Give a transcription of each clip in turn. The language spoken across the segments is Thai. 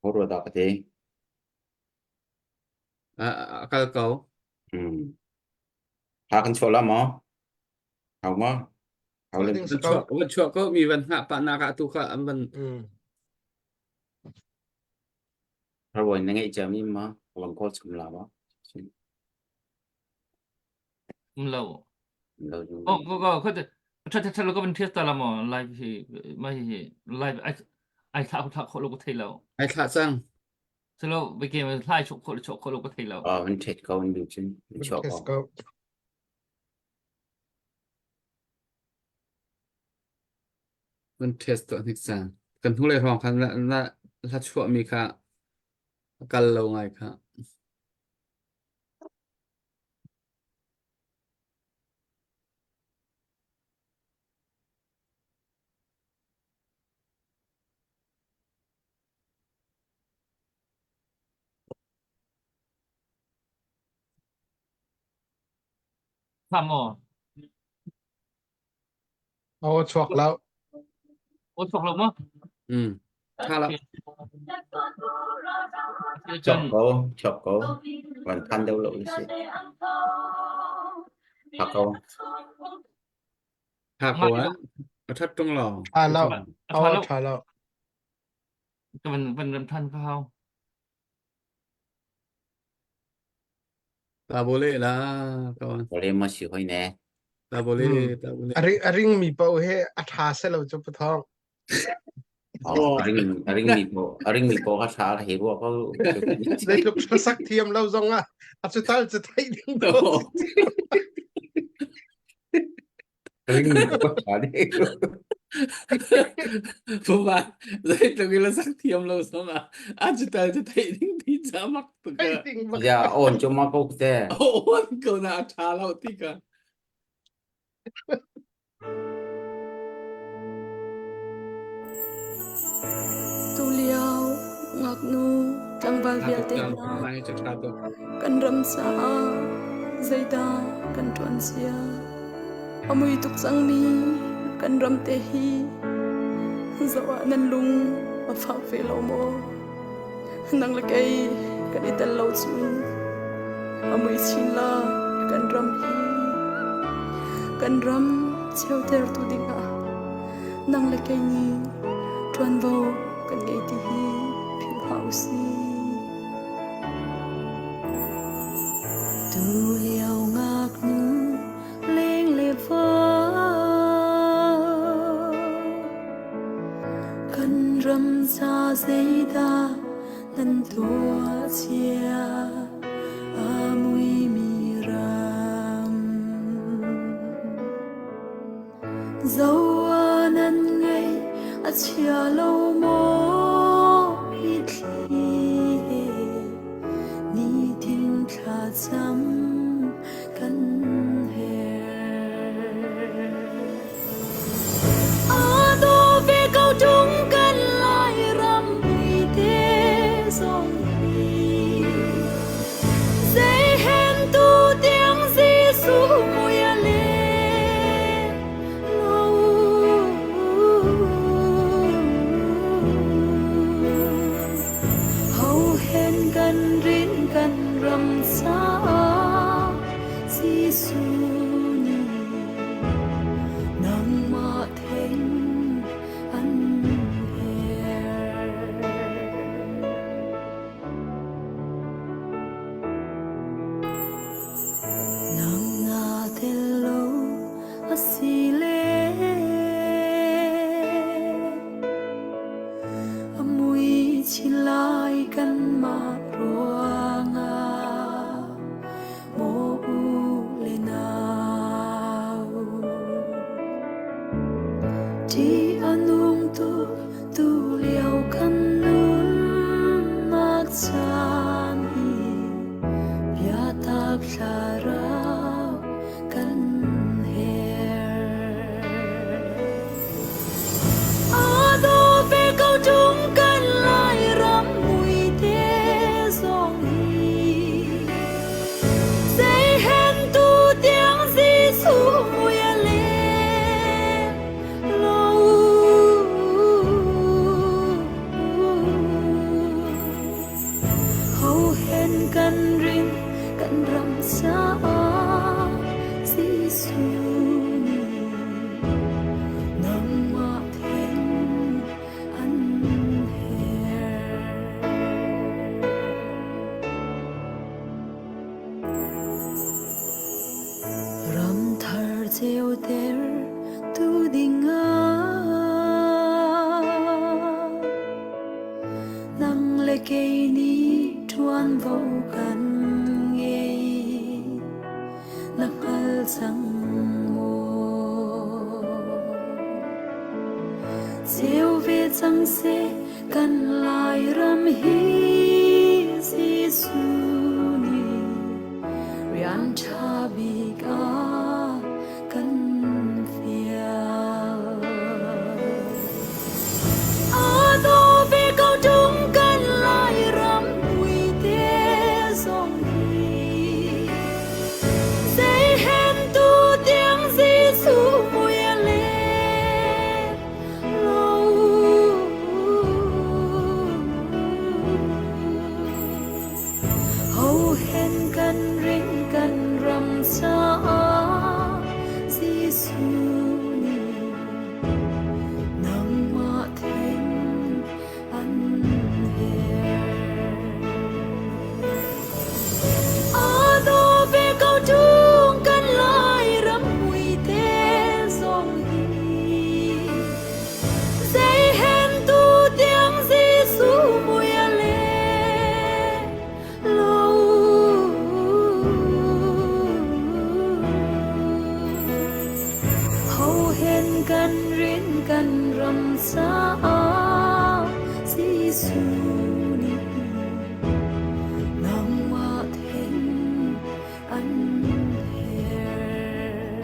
rồi đó cái gì. Akal kau. Ừ. Hạ cần số là mà không mà không lên Holding Chua, scout. chua kau mi van ha pa na ka tu ka amban. rồi nên ngay giờ mi mà còn có chừng là mà Mlo. lâu Oh, rồi ko cha lo ko ben test la mo live hi mai live ai tha lo ko thai lo. Ai tha sang. So lo be game lai chok ko lo ko thai lo. mình chết câu mình điều chỉnh mình chọn Test câu scout.มันเทสตัวนิกสังกันทุเรศรองคันละชั่วมีค่ะกันเราไงค่ะ Tham mo. เอาชวกแล้ว O chok lo mo. อืมถ้าละ chọn câu vẫn thành đâu lộ gì hạ câu หากเอาวะทัดตรงหล่อ ทานแล้ว เอา Tha lo. ทานแล้ว ก็มันท่านเขา ตาโบเล่ละก่อน rồi em mà chịu hơi nè ตาโบเล่ตาโบเล่ อริงมีเป้าเฮอัฐาเสเราจะปะท้อง ring mi po ka sa ka hero ko ได้ลูกสักเทียมเราซองอ่ะอาจจะตัลจะไทยดิ้งโด ring mi po ka sa đi เพราะว่าเลยตรงนี้เราสักเทียมเราสองอ่ะอาจจะแต่จะไทยดิ้งที่จะมักตุก ไทย อะ ดิ้งบัก giờ ôn cho mà cô thế โอ้ยก็น่าชาเราที่กัน tu liao ngak nu tang bal ถ้า vial ตุก te จัง na ไม่จะชาตุก kan ram sa zaida kan tuan sia amui tuk sang mi kan ram te hi zawa nan lung ma fa fe lo mo nang la kai kan ital lo chu amui chin la kan ram hi kan ram cheu ter tu dinga nang la kai ni tuan vo kan ngai ti hi phiu house ni tu liao ngak nu leng le va kan ram sa zeida nan tua chia amui mi ram dấu nan ngay a chia lâu mo mi thi ni tin kha cham kan he a do ve câu trung kan lai ram mi te song hi dây hen tu tiếng Giêsu mùi lệ lâu hầu hen gần rin gần rầm xa Giêsu ni nang ma thênh ăn hè nang nga hello asile amui chilai kan ma ruanga mo u le nau ti anung tu liao kan nun mak chan hi bia tak hlarau kan her ado ve câu trung kan lai ram mui te song hi dây hen tu tiếng Giêsu mùi lệ lâu cây ní chuan vô cần nghe nắc hal chẳng mô siêu về chẳng sẽ cần lại ram hi Giêsu ni rian cha bi ga cần phiền a do về câu chúng cần lại ram mùi thế dòng hi dây hẹn tu tiếng Giêsu mùi lệ lâu hầu hẹn cần rinh cần rầm xa Giêsu ni nang ma thinh an hiền a do về câu chúng cần lại rắm mùi thế dòng hi dây hẹn tu tiếng Giêsu mùi lệ lâu hầu hẹn cần rinh cần rầm xa Giêsu ni nang ma thinh an hiền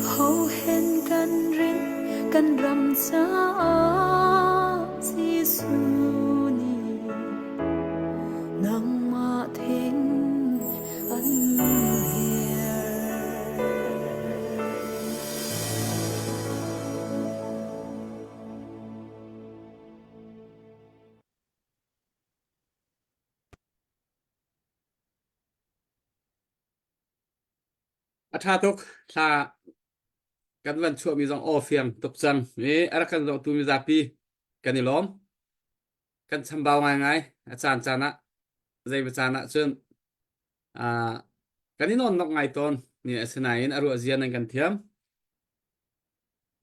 hầu hẹn cần rinh cần rầm xa Giêsu ni nang ma thinh an hiền Tha tuk tha kan van chua mi zong o fiang tuk chang e ara kan zong tu mi zapi kan ilom kan chambao ngai ngai chan chana zai ba chana chun kan inon nok ngai ton ni asinain aru azian an kan thiam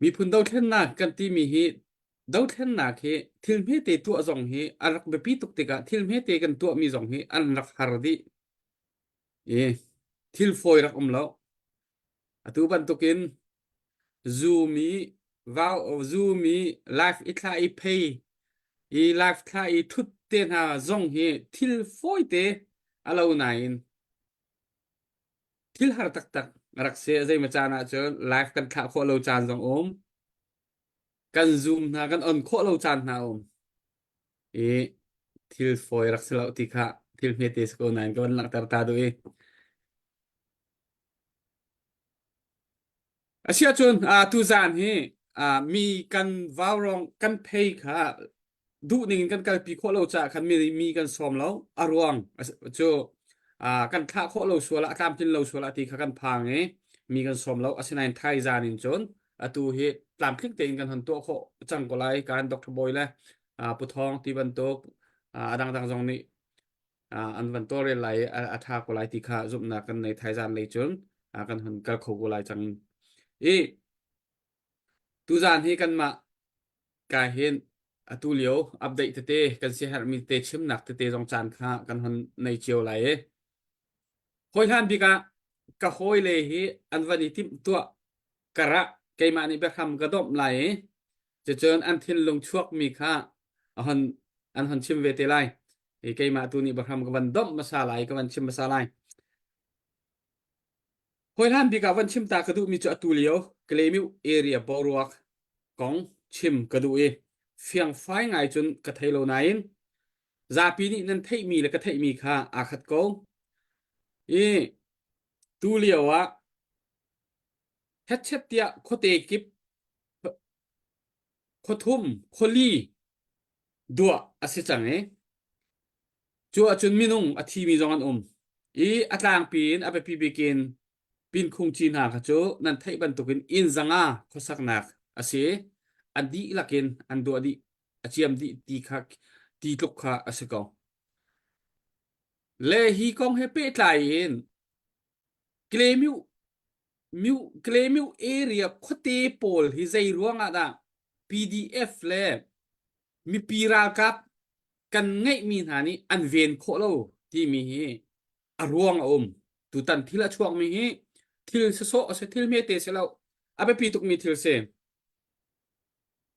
mi phun dau then na kan ti mi hi dau then na khi thil me te tu zong hi arak be pi tuk te ka thil me te kan tu mi zong hi an rak hardi e thil foi rak lo atu ban tukin zoomi vào zoomi live itla I pay I live tla I thut ten ha zong hi thil foi te alo nain thil har tak tak rak se zai ma chana cho live kan kha kho lo chan zong kan zoom na kan on kho lo chan na e thil foi rak se lo ti kha thil me te sko nain kan lak tar ta do e asia chun tu zan hi mi kan vaurong kan pay kha du ning kan kal pi kho lo cha khan mi kan som lo arwang cho kan kha kho lo suala kam tin lo suala ti kha kan phang e mi kan som lo asinain thai zan in chon atu hi tlam klik te in kan han to kho chang ko lai kan dr boy la pu thong ti ban tok adang dang jong ni an van to re lai atha ko lai ti kha zup na kan nei thai zan le chun kan han kal kho ko lai chang e tu zan hi kan ma ka hin atu liu update te kan se har mi te chim nak te jong chan kha kan han nei chiu lai e hoi han bi ka hoi le hi an vani tim tua kara ke ma ni be kham ka dom lai je chen an thin lung chuak mi kha an han chim ve te lai e ke ma tu ni ba kham ka van dom ma sa lai ka van chim ma sa lai hoi han bi ka van chim ta ka du mi chu atu liu klemiu area boruak kong chim ka du e fiang phai ngai chun ka thailo nain za pi ni nan thei mi le ka thei mi kha a khat ko e tu liu a het chet tia khote kip khothum kholi dua ase chang e chu achun minung athi mi jong an e atlang pin ape pi bikin pin khung chin ha kha chu nan thei ban tukin in zanga khosak nak ase andi lakin andu adi achiam di ti khak ti tluk kha ase ko le hi kong he pe tlai in klemiu area khote pol hi zai ruanga da pdf le มีปีรากับกันไงมีหานี้อันเวนโคโลที่มีอารวงตุตันทีละช่วงมีทิลโซเสทิลเมเตเสแล้วอาไปปีตุกมีทิลเซ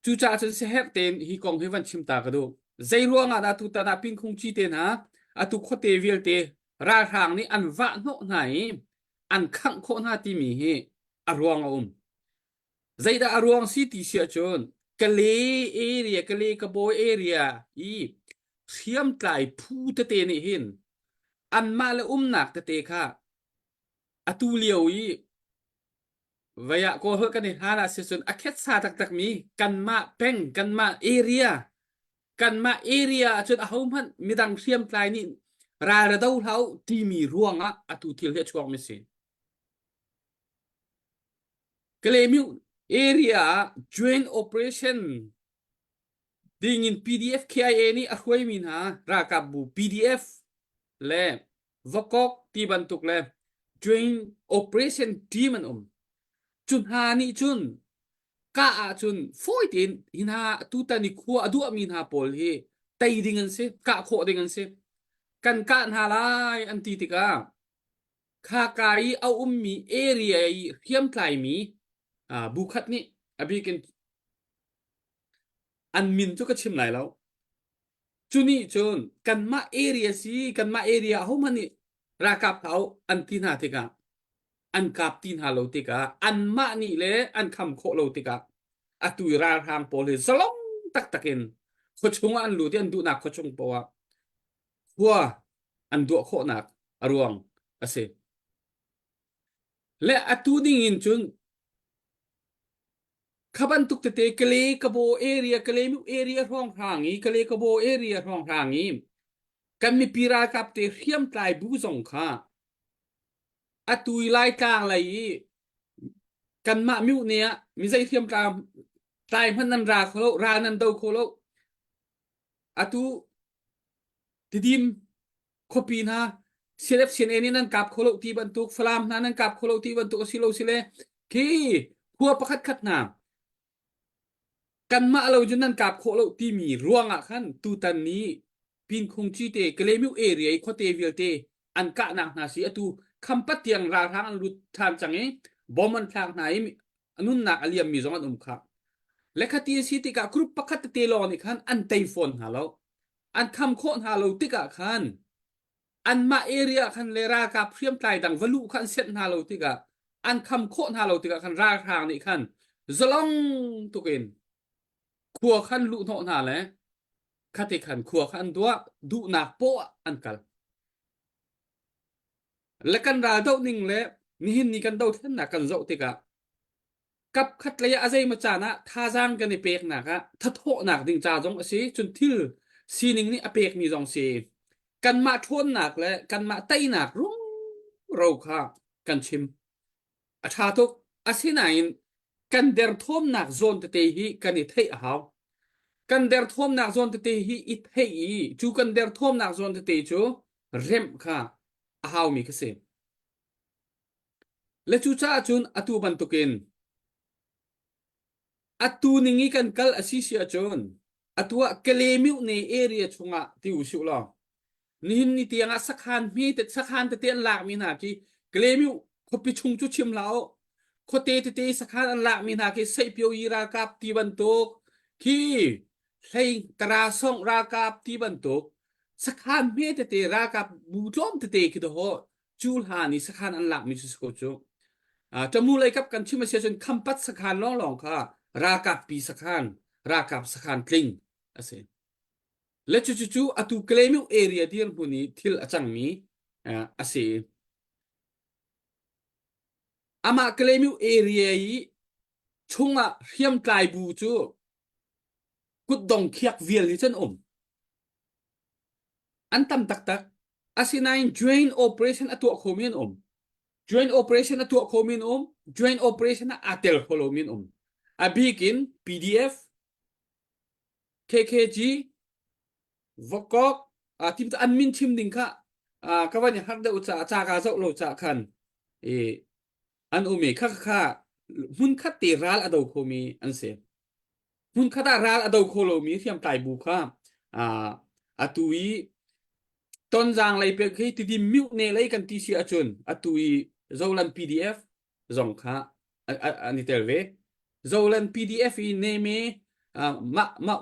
จูจ่าจนเสฮเตนฮีกองฮิวันชิมตากระดูใจร่วงอ่ะตุตันปิงคงจีเตนะตุโคเตวิลเตราทางนี้อันวะโนไหนอันขังโคหน้าที่มีอารวงใจดาอารวงสิติเสียจนกะเลเอเรียกะเลกะโบเอเรียเทียมไกลพูดเตนี่เห็นอันมาละหนักเตค่ะตูเลียววายก็เฮกันในฮานาเซซุนอเคสซาตักมีกันมาเป็งกันมาเอเรียจนเอามันมีดังเทียมไกลนี่ราระดาวเท้าที่มีร่วงตูทิลเฮช่วงไม่สิกะเลมิวเอเรีย joint operation ดิ่ง PDF KIA นี่อร่อยมีนะรากับบู PDF เล่วกอกที่บรรทุกเล่ joint operation ที่มันจุนหานี่จุนกะจุนฟอยตินหินาตุตันิคัวอดูมีนาโพลเฮไตดิ่งกันเซกะโคดิ่งกันเซกันกะนาลายอันติติกาข้ากายเอามีเอเรียเทียมไกลมีบุคัดนี่อภิกันอันมินจุกชิมไหลแล้วจุนี่จนกันมาเอเรียสิกันมาเอเรียเขามันนี่รากับเขาอันที่นาติกาอันกับที่นาโลติกาอันมานี่เลยอันคำโคโลติกาตุยราทางโพลิสลงตักกินขชงอันรู้ที่อันดูนักขชงปะวะหัวอันดูโคนักอรวงเสและตูดิ่งจุนขบันตุกเตะกะเลกะโบเอเรียกะเลมิเอเรียร่องทางนี้กะเลกะโบเอเรียร่องทางนี้กันมีปีรากับเตะเขียมตายบูซงค่ะตุยไล่กลางอะไรกันมามิวเนี่ยมีใจเขียมตามตายพันนันราโคโลรานันโดโคโลตุติดิมคปีนะเซเลฟเซนเอนี่นั่นกับโคโลที่บรรทุกฟลามนั่นกับโคโลที่บรรทุกสิโลสิเลคีหัวประคัดขัดน้ำกันมาเราจะนั่นกับโคโลที่มีร่วงขันตูตันนี้พินคงจีเตกเลมิวเอเรียโคเตวิลเตอันกะนักนาซีตูคำปัดยังราทางอันรุดทางจังเงบอมันทางไหนอนุนนักอเลียมมีสองอันค่ะและคดีสิติกากรุปประคัดเตลอนี่ขันอันไตฟอนหาเราอันคำโคหาเราติกะขันอันมาเอเรียขันเลรากับเพียมไกลดังวลุขันเซตหาเราติกะอันคำโคหาเราติกะขันราทางนี่ขันจลองตุกินขัวขันลุโนนาเลยคติขันขัวขันตัวดูนักโปะอันกันและกันราดาวนิ่งเลยนี่หินนี่กันดาวท่านนักกันเจ้าติกะกับขัดระยะอะไรมาจานะท่าจางกันในเปกหนักถ้าโถหนักดิ่งจ่าจงสิจนทิลซีนิงนี่อเปกมีจงสีกันมาทวนหนักและกันมาไตหนักรุ่งเราค่ะกันชิมชาทุกอาศินัยกันเดร์ทอมหนักโซนเตหีกันอิทเฮเอากันเดร์ทอมหนักโซนเตหีอิทเฮจูกันเดร์ทอมหนักโซนเตจูเร็มค่ะเอามีกษัตริย์และจูจ้าจุนตูบันตุกินตูนิงิกันกัลอาศิเซียจุนตัวเคลมิวในเอเรียชงที่อุชุลอนี่นี่ที่ยังสักขันมีแต่สักขันแต่เตียนหลักมีนาคีเคลมิวเขาไปชงจุดชิมแล้วเขาเตะสักขันหลักมีนาคีใส่เปียวยีรากับที่บรรทุกคีใส่ตราส่งรากับที่บรรทุกสักขันมีแต่รากับบูจอมเตะคิดว่าจูลฮานี่สักขันหลักมีจุดสกุลจูจะมูเลยกับกันชิมเสียจนคำปัดสักขันล่องค่ะรากับปีสักขันรากับสักขันกลิ้งเสียและจู่ๆตูเคลมิวเอเรียที่เราพูนี่ที่อาจารย์มีเสียมาเคลมิวเอเรียชงเรียมไกลบูจูกุดดงเคียกเวียลที่ฉันอันตั้มตักสินาย joint operation ตัวโคมินjoint operation ตัวโคมินjoint operation เตลโคโลมินบิกิน PDF KKGวกอกทีมอันมินชิมดิ่งค่ะก็ว่าอย่างฮักเดอุตสาจากาเจ้าโลจากคันอันอุเมค่ะหุ่นคัดตีร้านอดโคมีอันเสีย hun khata ral ado kholo mi thiam tai bu kha atui ton jang lai pe khi ti di mute ne lai kan ti si achun atui zolan pdf zong kha ani telve zolan pdf i ne me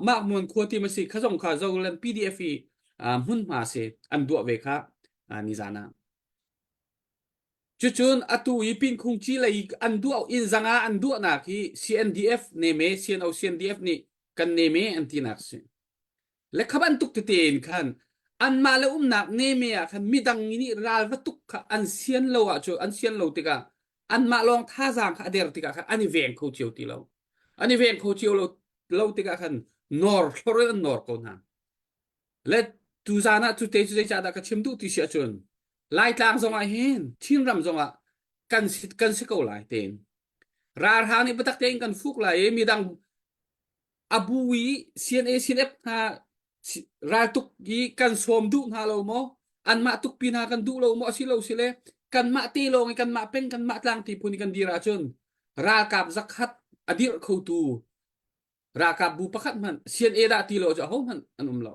ma mon khoti ma si khazong kha zolan pdf i hun ma se an du ve kha ni zana chuchun atui pin khung chi lai an du in zanga an du na khi cndf ne me cndf ni kan ne me anti nak se le khaban tuk te ten khan an ma le nak ne me a khan midang ni ral va tuk kha an sian lo a chu an sian lo tika an ma long tha jang kha der tika kha ani veng kho chiu ti lo ani veng kho chiu lo tika khan nor thore nor ko na le tu zana tu te cha da ka chim du ti sia chun lai tlang zong a hen chin ram zong a kan si ko lai ten rar ha ni batak ten kan fuk lai midang abui cna cnf ha ra tuk gi kan som du na lo mo an ma tuk pin ha kan du lo mo si lo sile kan ma ti lo kan ma pen kan ma tlang ti puni kan dira chun ra kap zakhat adir kho tu ra kap bu pakhat man cna da ti lo cha ho man anum lo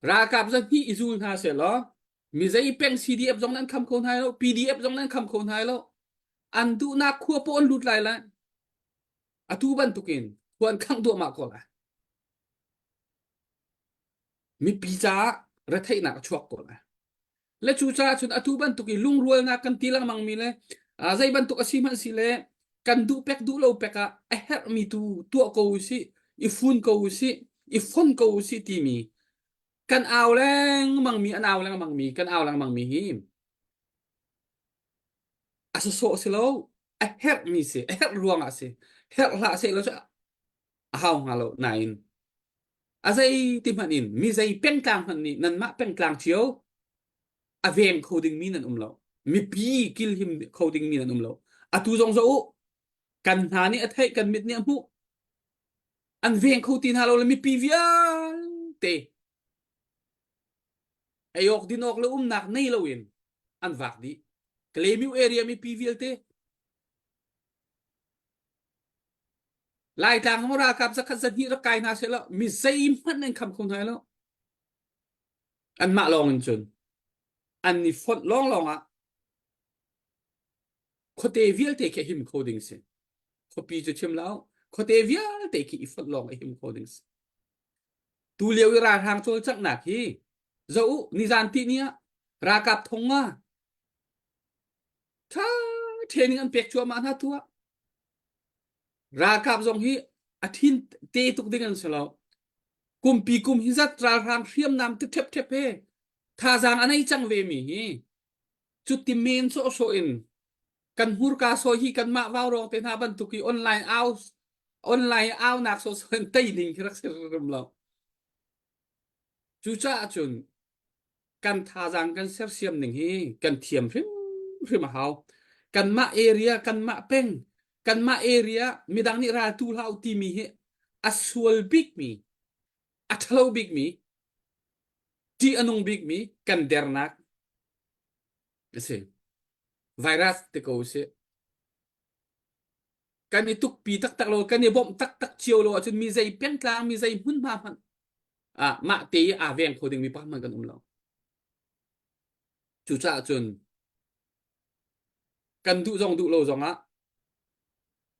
ra kap za hi izul na se lo mi zai peng cdf jong nan kham khon hai lo pdf jong nan kham khon hai lo an du na khua pon lut lai la atu ban tukin kwan khang du ma ko la mi pizza ra thai na chuak ko la le chu cha chun atu ban tuki lung rual na kan tilang mang mi le zai ban tuk asiman si le kan du pek du lo peka a her mi tu ko si I fun ko si I fon ko si ti mi kan aw lang mang mi an aw lang mang mi kan aw lang mang mi him aso so si lo a her mi si a her ruang a si her la si lo cha haw halo nain azai ti manin mi zai peng tlang han ni nan ma peng tlang chiu a vem coding mi nan lo mi pi kil him coding mi nan lo atu jong zo kan ha ni athai kan mit ni mu an vem khotin halo le mi pi vial te ayok dinok lo nak nei lo in an vak di claimiu area mi pi vial te lai tang mo ra kap sa khat sa ni ra kai na se lo mi zai man nan kham khon hai lo an ma long in chun an ni fot long a khote vial te ke him coding se khopi chu chim lao khote vial te ki fot long a him coding se tu lieu ra hang chol chak na khi zo ni zan ti nia ra kap thong ma tha training an pek chua ma na tua ra kap zong hi athin te tuk ding an selo kumpi kum hi zat tra ram thiam nam te thep thep he tha jang anai chang ve mi hi chuti men so in kan hur ka so hi kan ma waw rong te na ban tuki online out nak so en tai ling rak ser rum lo chu cha chun kan tha jang kan ser siam ning hi kan thiam phim haw kan ma area kan ma peng kan ma area midang ni ra tu lau ti mi hi aswal big mi athlo big mi ti anung big mi kan dernak ese virus te ko se kan ni tuk pi tak lo kan ni bom tak chiu lo chun mi zai pen tlang mi zai hun ma man ma te veng coding mi pa man kan lo chu cha chun kan du lo zong a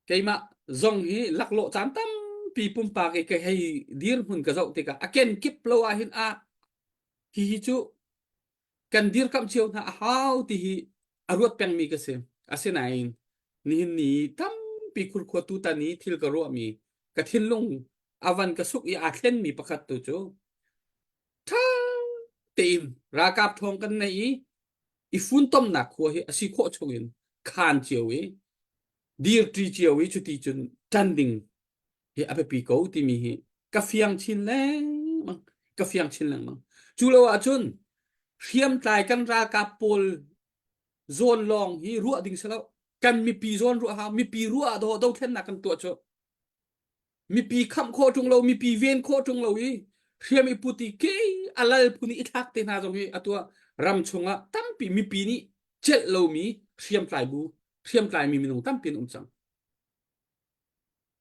cái mà dòng hi lạc lộ chán tâm pi pum pa cái hay dir hun ka zau te ka aken kip lo a hin a hi chu kan dir kam chiu na how ti hi arut peng mi ka se ase nain ni tam pi khur kho tu ta ni thil ka ro mi ka thil lung avan ka suk ya thlen mi pakhat tu chu tha team ra kap thong kan nei I fun tom na kho hi asi kho chungin khan chiu wi dir tri chiu wi chu ti chun standing hi ape pi ko ti mi hi ka fiang chin lang mang chu lo a chun thiam tai kan ra ka pol zone long hi ru ding selo kan mi pi zone ru ha mi pi ru do do thlen na kan to cho mi pi kham kho chung lo mi pi ven kho chung lo hi thiam I puti ke alal puni ithak te na jong hi atwa ram chunga tam pi mi pi ni chet lo mi thiam tai bu thiam tai mi minung tam pin chang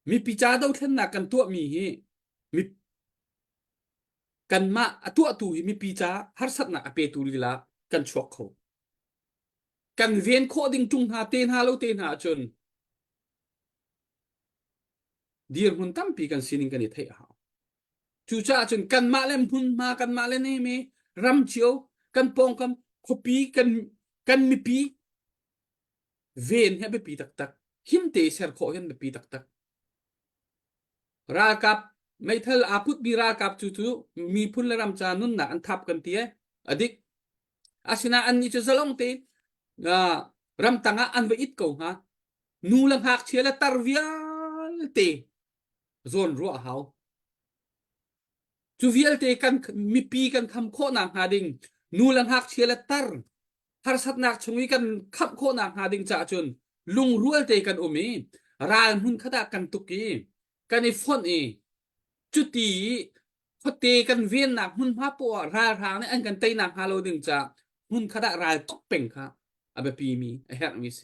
มีปีจ้าเดาเท่นนักกันตัวมีฮีมีกันมาตัวตูมีปีจ้าฮัรสัตนักเปตูลีละกันชวกเขากันเวียนโคดิ้งจุงหาเตนหาเราเตนหาจนเดียร์หุ่นตั้มปีกันสินิงกันเทหาจูจ้าจนกันมาเล่มหุ่นมากันมาเล่นเมรำเชียวกันปองกันคปีกันมีปีเวียนให้ไปปีตักหิมเตะเสร์โคเห็นไปปีตักรากับไม่เท่าอาพุทมีรากับจู่ๆมีพุ่นละรำจานุนน่ะอันทับกันเตี้ยอดิกอาชนะอันนี้จะสลองเตรำตังอันไปอิดกูฮะนูลังหักเชียละตารวิลเตโซนรัวเฮาจูวิลเตกันมีปีกันคำโคนางหาดิงนูลังหักเชียละตารฮาร์สัตนักชงวิกันคำโคนางหาดิงจ่าจนลุงรัวเตกันโอมีรานหุ่นขดากันตุกีกันอีฟอนเอจุดที่เขาเตะกันเวียนหนักหุ่นพาปัวราทางนี่อันกันเตะหนักฮาโลดึงจะหุ่นขดารายตกเป่งค่ะอาเบปีมีไอแฮกมิส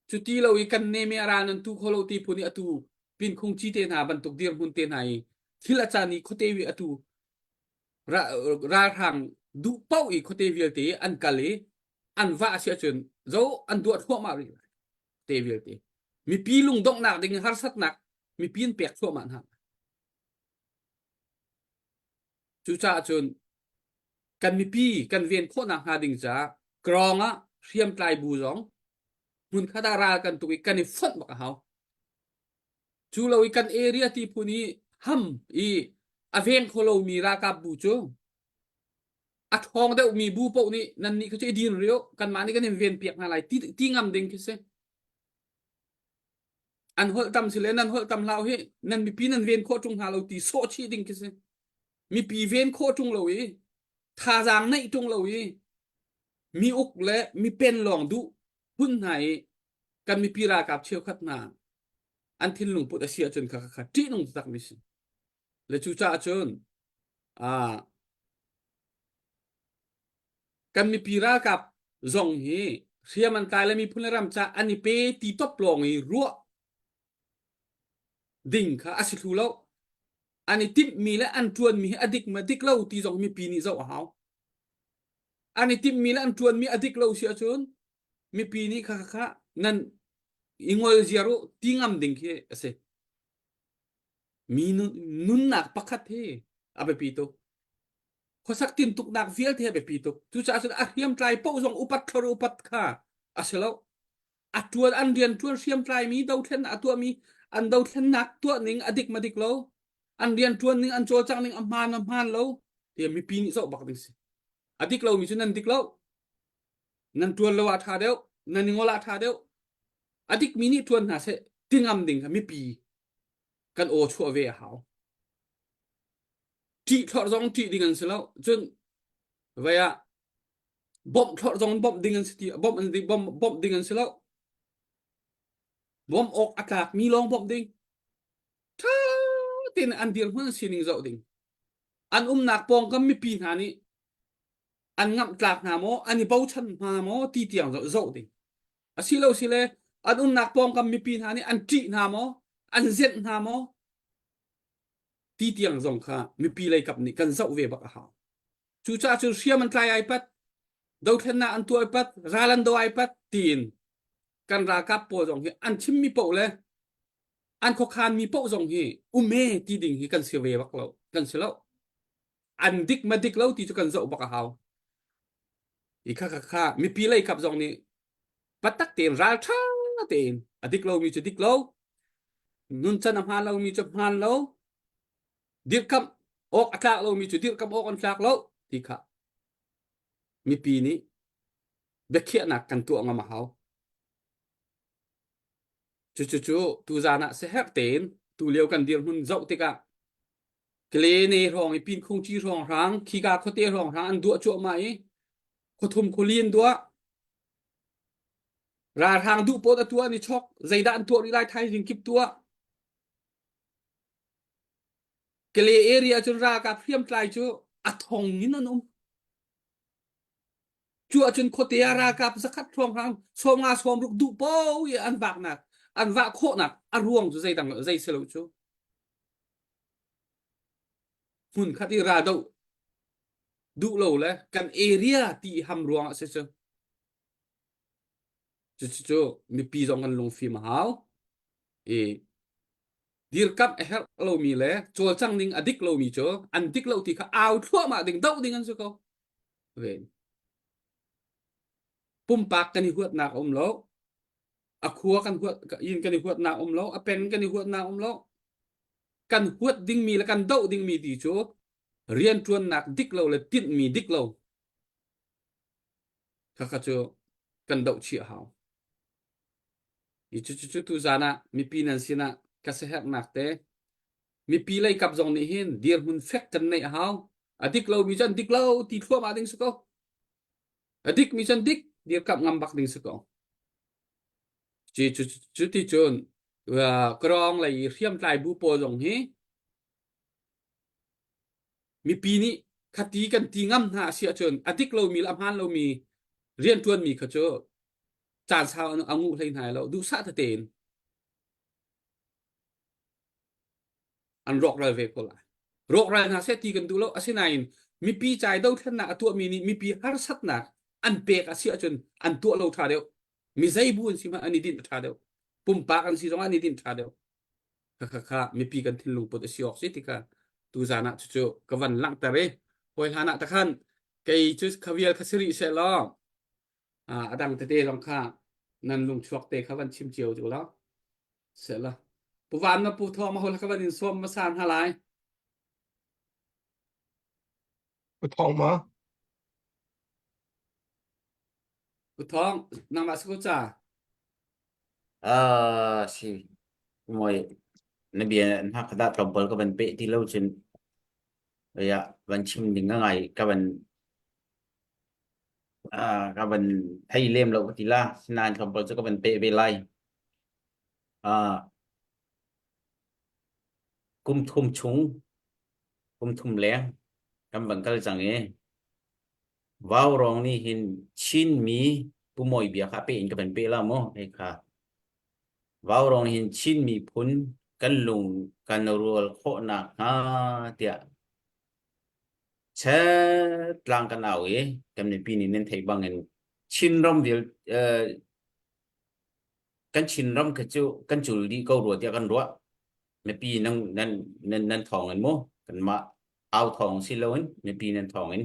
จุดที่เราอีกันเนเมรานันทุกคนเราตีพูนี่อตูปินคงจีเตนาบรรทุกเดียร์หุ่นเตนไอที่ละจานี่เขาเตวิอตูราทางดูเป้าอีเขาเตวิเตอันกะเลอันว่าเสียจนเจ้าอันดวดหัวมาเลยเตวิเตมีปีลุงดอกหนักดึงฮาร์สัตนักมีปีนเปียกทั่วมันฮะจูจ่าจนกันมีปีกันเวียนโคนังหาดิงจ้ากรองอ่ะเทียมปลายบูจองมุนคดารากันตุกกันในฟอนบักเขาจูเราอีกันเอเรียที่พูนี้ฮัมอีอเวงโคโลมีรากับบูโจอัดห้องได้มีบูปนี่นั่นนี่เขาจะดีนเรียวกันมานี่กันเวียนเปียกอะไรที่งำดิงคิดเซอันหัวตำสิเลนั่นหัวตำเราเฮนั่นมีปีนั่นเวียนโคจงหาเราตีโซชีดิงคิดเซมีปีเวียนโคจงเราอีทาจางในจงเราอีมีอุกและมีเป็นหลองดุหุ่นไหนกันมีปีรากับเชียวขัดนาอันที่หลวงปู่เสียจนขาดที่ลงตักมิสและจูจ่าจนกันมีปีรากับจงเฮเสียมันตายแล้วมีพุ่นรำจ่าอันนี้เปตีตบลองอีรัวดิ่งค่ะอาศิทุแล้วอันนี้ทิมมีและอันชวนมีอดิกมาดิกเล่าตีจงมีปีนี้เจ้าหาวอันนี้ทิมมีและอันชวนมีอดิกเล่าเสียจนมีปีนี้ค่ะนั่นอิงวอลเจียรุติงามดิ่งเฮเสมีนุนนักปักขัดเฮอาเบปีโตขอสักตินตุกนักเฟียลเฮอาเบปีโตทุจาสุดอาเฮียมไตรโป้จงอุปัตคารุอุปัตค่ะอาเสแล้วอัตัวอันเดียนตัวเฮียมไตรมีดาวเทนอัตัวมีอันดาวเทนนักตัวหนึ่งอดิกมาดิกเล่าอันเรียนตัวหนึ่งอันโจจังหนึ่งอัมพานเราเดี๋ยวมีปีนี้สอบบักดิสิอดิกเรามีชุดนั้นดิกเรานั่นตัวเราอาทาเดียวนั่นนิงวลาทาเดียวอดิกมีนี่ตัวหนาเสติงามดิ่งมีปีกันโอชัวเวหาวที่ทอดจงที่ดิ่งกันเสแล้วจนเวียบอมทอดจงบอมดิ่งกันสิบอมอันดิ่งบอมดิ่งกันเสแล้วบอมออกอากาศมีลองบอมดิ่งท่าตินอันเดียวมันสินิงเจ้าดิ่งอันนักปองก็มีปีหานี้อันงับกลากหาโมอันนี้เบาชันหาโมตีเตียงเจ้าดิ่งอาศิเลวสิเลอันนักปองก็มีปีหานี้อันจีหาโมอันเจ็ดหาโมตีเตียงจงค่ะมีปีเลยกับนี่กันเจ้าเวบักหาจูจ่าจูเชียมันไกลไอปัดดาวเทนนาอันตัวไอปัดราลันโดไอปัดตีนกันรากับโปจงเฮอันชิมมีโปเลยอันขคานมีโปจงเฮอุเมตีดิ่งเฮกันเสียเวบักเรากันเสียแล้วอันดิกมาดิกแล้วที่จะกันเจ้าบักหาอีกค่ะมีปีเลยกับจงนี้ปัตตักเตียนราชาเตียนอดิกเรามีจุดดิกเรานุนจันทร์ฮาเรามีจุดฮานเราดิกคำออกอากาศเรามีจุดดิกคำออกอันจากเราที่ค่ะมีปีนี้เบ็กเขียนักกันตัวงามหาจู่ตูจานะเสียเตียนตูเลี้ยวกันเดียวหุ่นเจ้าติกะเกลเนรองอีปีนคงจีรองรังขีกาโคเตรองรังอันดัวจั่วไหมโคทุมโคเลียนดัวราทางดูโปตตัวนี่ช็อกใจด้านตัวนี่ไล่ไทยยิงกิบตัวเกลเอเรียจนรากับเพียมไกลจู่อัดทองนี่นั่นจั่วจนโคเตรากับสักขัดรองรังชมงาชมรุกดูโป้ยอันบักนัก an vạ khổ nạc ruộng cho dây đằng dây xe lâu chú hun khát đi ra đâu đủ lâu lẽ căn area ti ham ruộng sẽ chú mi pi dòng căn lông phim hảo dir kap her lo mi le chol chang ning adik lo mi cho an dik lo ti kha out thua ma ding dau ding an su ko ve pum pak kan huat na lo a khua kan huat in kan huat na lo a pen kan huat na lo kan huat ding mi la kan dau ding mi ti cho rian tuan nak dik lo le tin mi dik lo kha kha cho kan dau chi hao i chu tu zana mi pi nan sina ka se hak nak te mi pi lai kap zong ni hin dir hun fek kan nei hao adik lo mi chan dik lo ti thua ma ding su ko adik mi chan dik dir kap ngam bak ding su ko chi chu ti chun và krong lai riam tlai bu po zong hi mi pi ni khati kan ti ngam ha sia chun adik lo mi lam han lo mi rian tuan mi kha cho chan sao angu lein hai lo du sa ta ten an rock ra về ko lại rock ra na se ti kan du lo asinain mi pi chai đâu thân na tu mi ni mi pi har sat na an pe ka sia chun an tu lo tha deu mi zai bu si ma ani din tha deu pum pa kan si jong ani din tha deu kha mi pi kan thin lu pot si ok si ti ka tu zana chu ka van lang ta re hoi hana ta khan kai chu khavial khasri se lo adang te te long kha nan lung chuak te kha van chim chiu chu lo se la pu van na pu tho ma hol kha van in som ma san halai Pu thong ma. pu thong na ma su cha si moi na bia na kada trouble ka ban pe ti lo chin ya ban chim ding ngai ka ban thai lem lo ti la sinan trouble cho ka ban pe be lai kum thum leng kam ban kal chang e vào rong ni hin chin mi pu moi bia kha pe in ka ban pe la mo e kha vào rong hin chin mi phun kan lung kan rual kho na ha tia che tlang kan au e kam ni pi ni nen thei bang en chin rom vil kan chin rom ka chu kan chul di ko ro tia kan ro me pi nan thong en mo kan ma au thong si lo en me pi nan thong en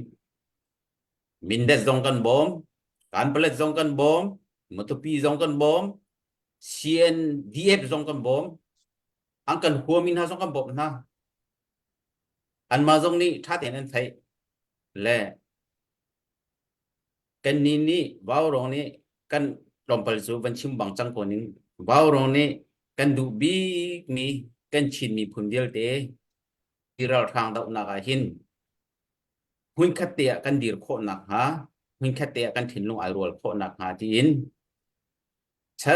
min des dong kan bom kan pelet dong kan bom motopi dong kan bom sien diep dong kan bom ang kan hua min ha dong kan bom na an ma dong ni tha te nan thai le kan ni vào rong ni kan rompal su van chim bang chang ko nin vào rong ni kan du bi mi kan chin mi phun dial te tiral thang dau na ka hin hun khát tiệ kan dir kho nak ha hun khát tiệ kan thin lung ai rol kho nak ha tin cha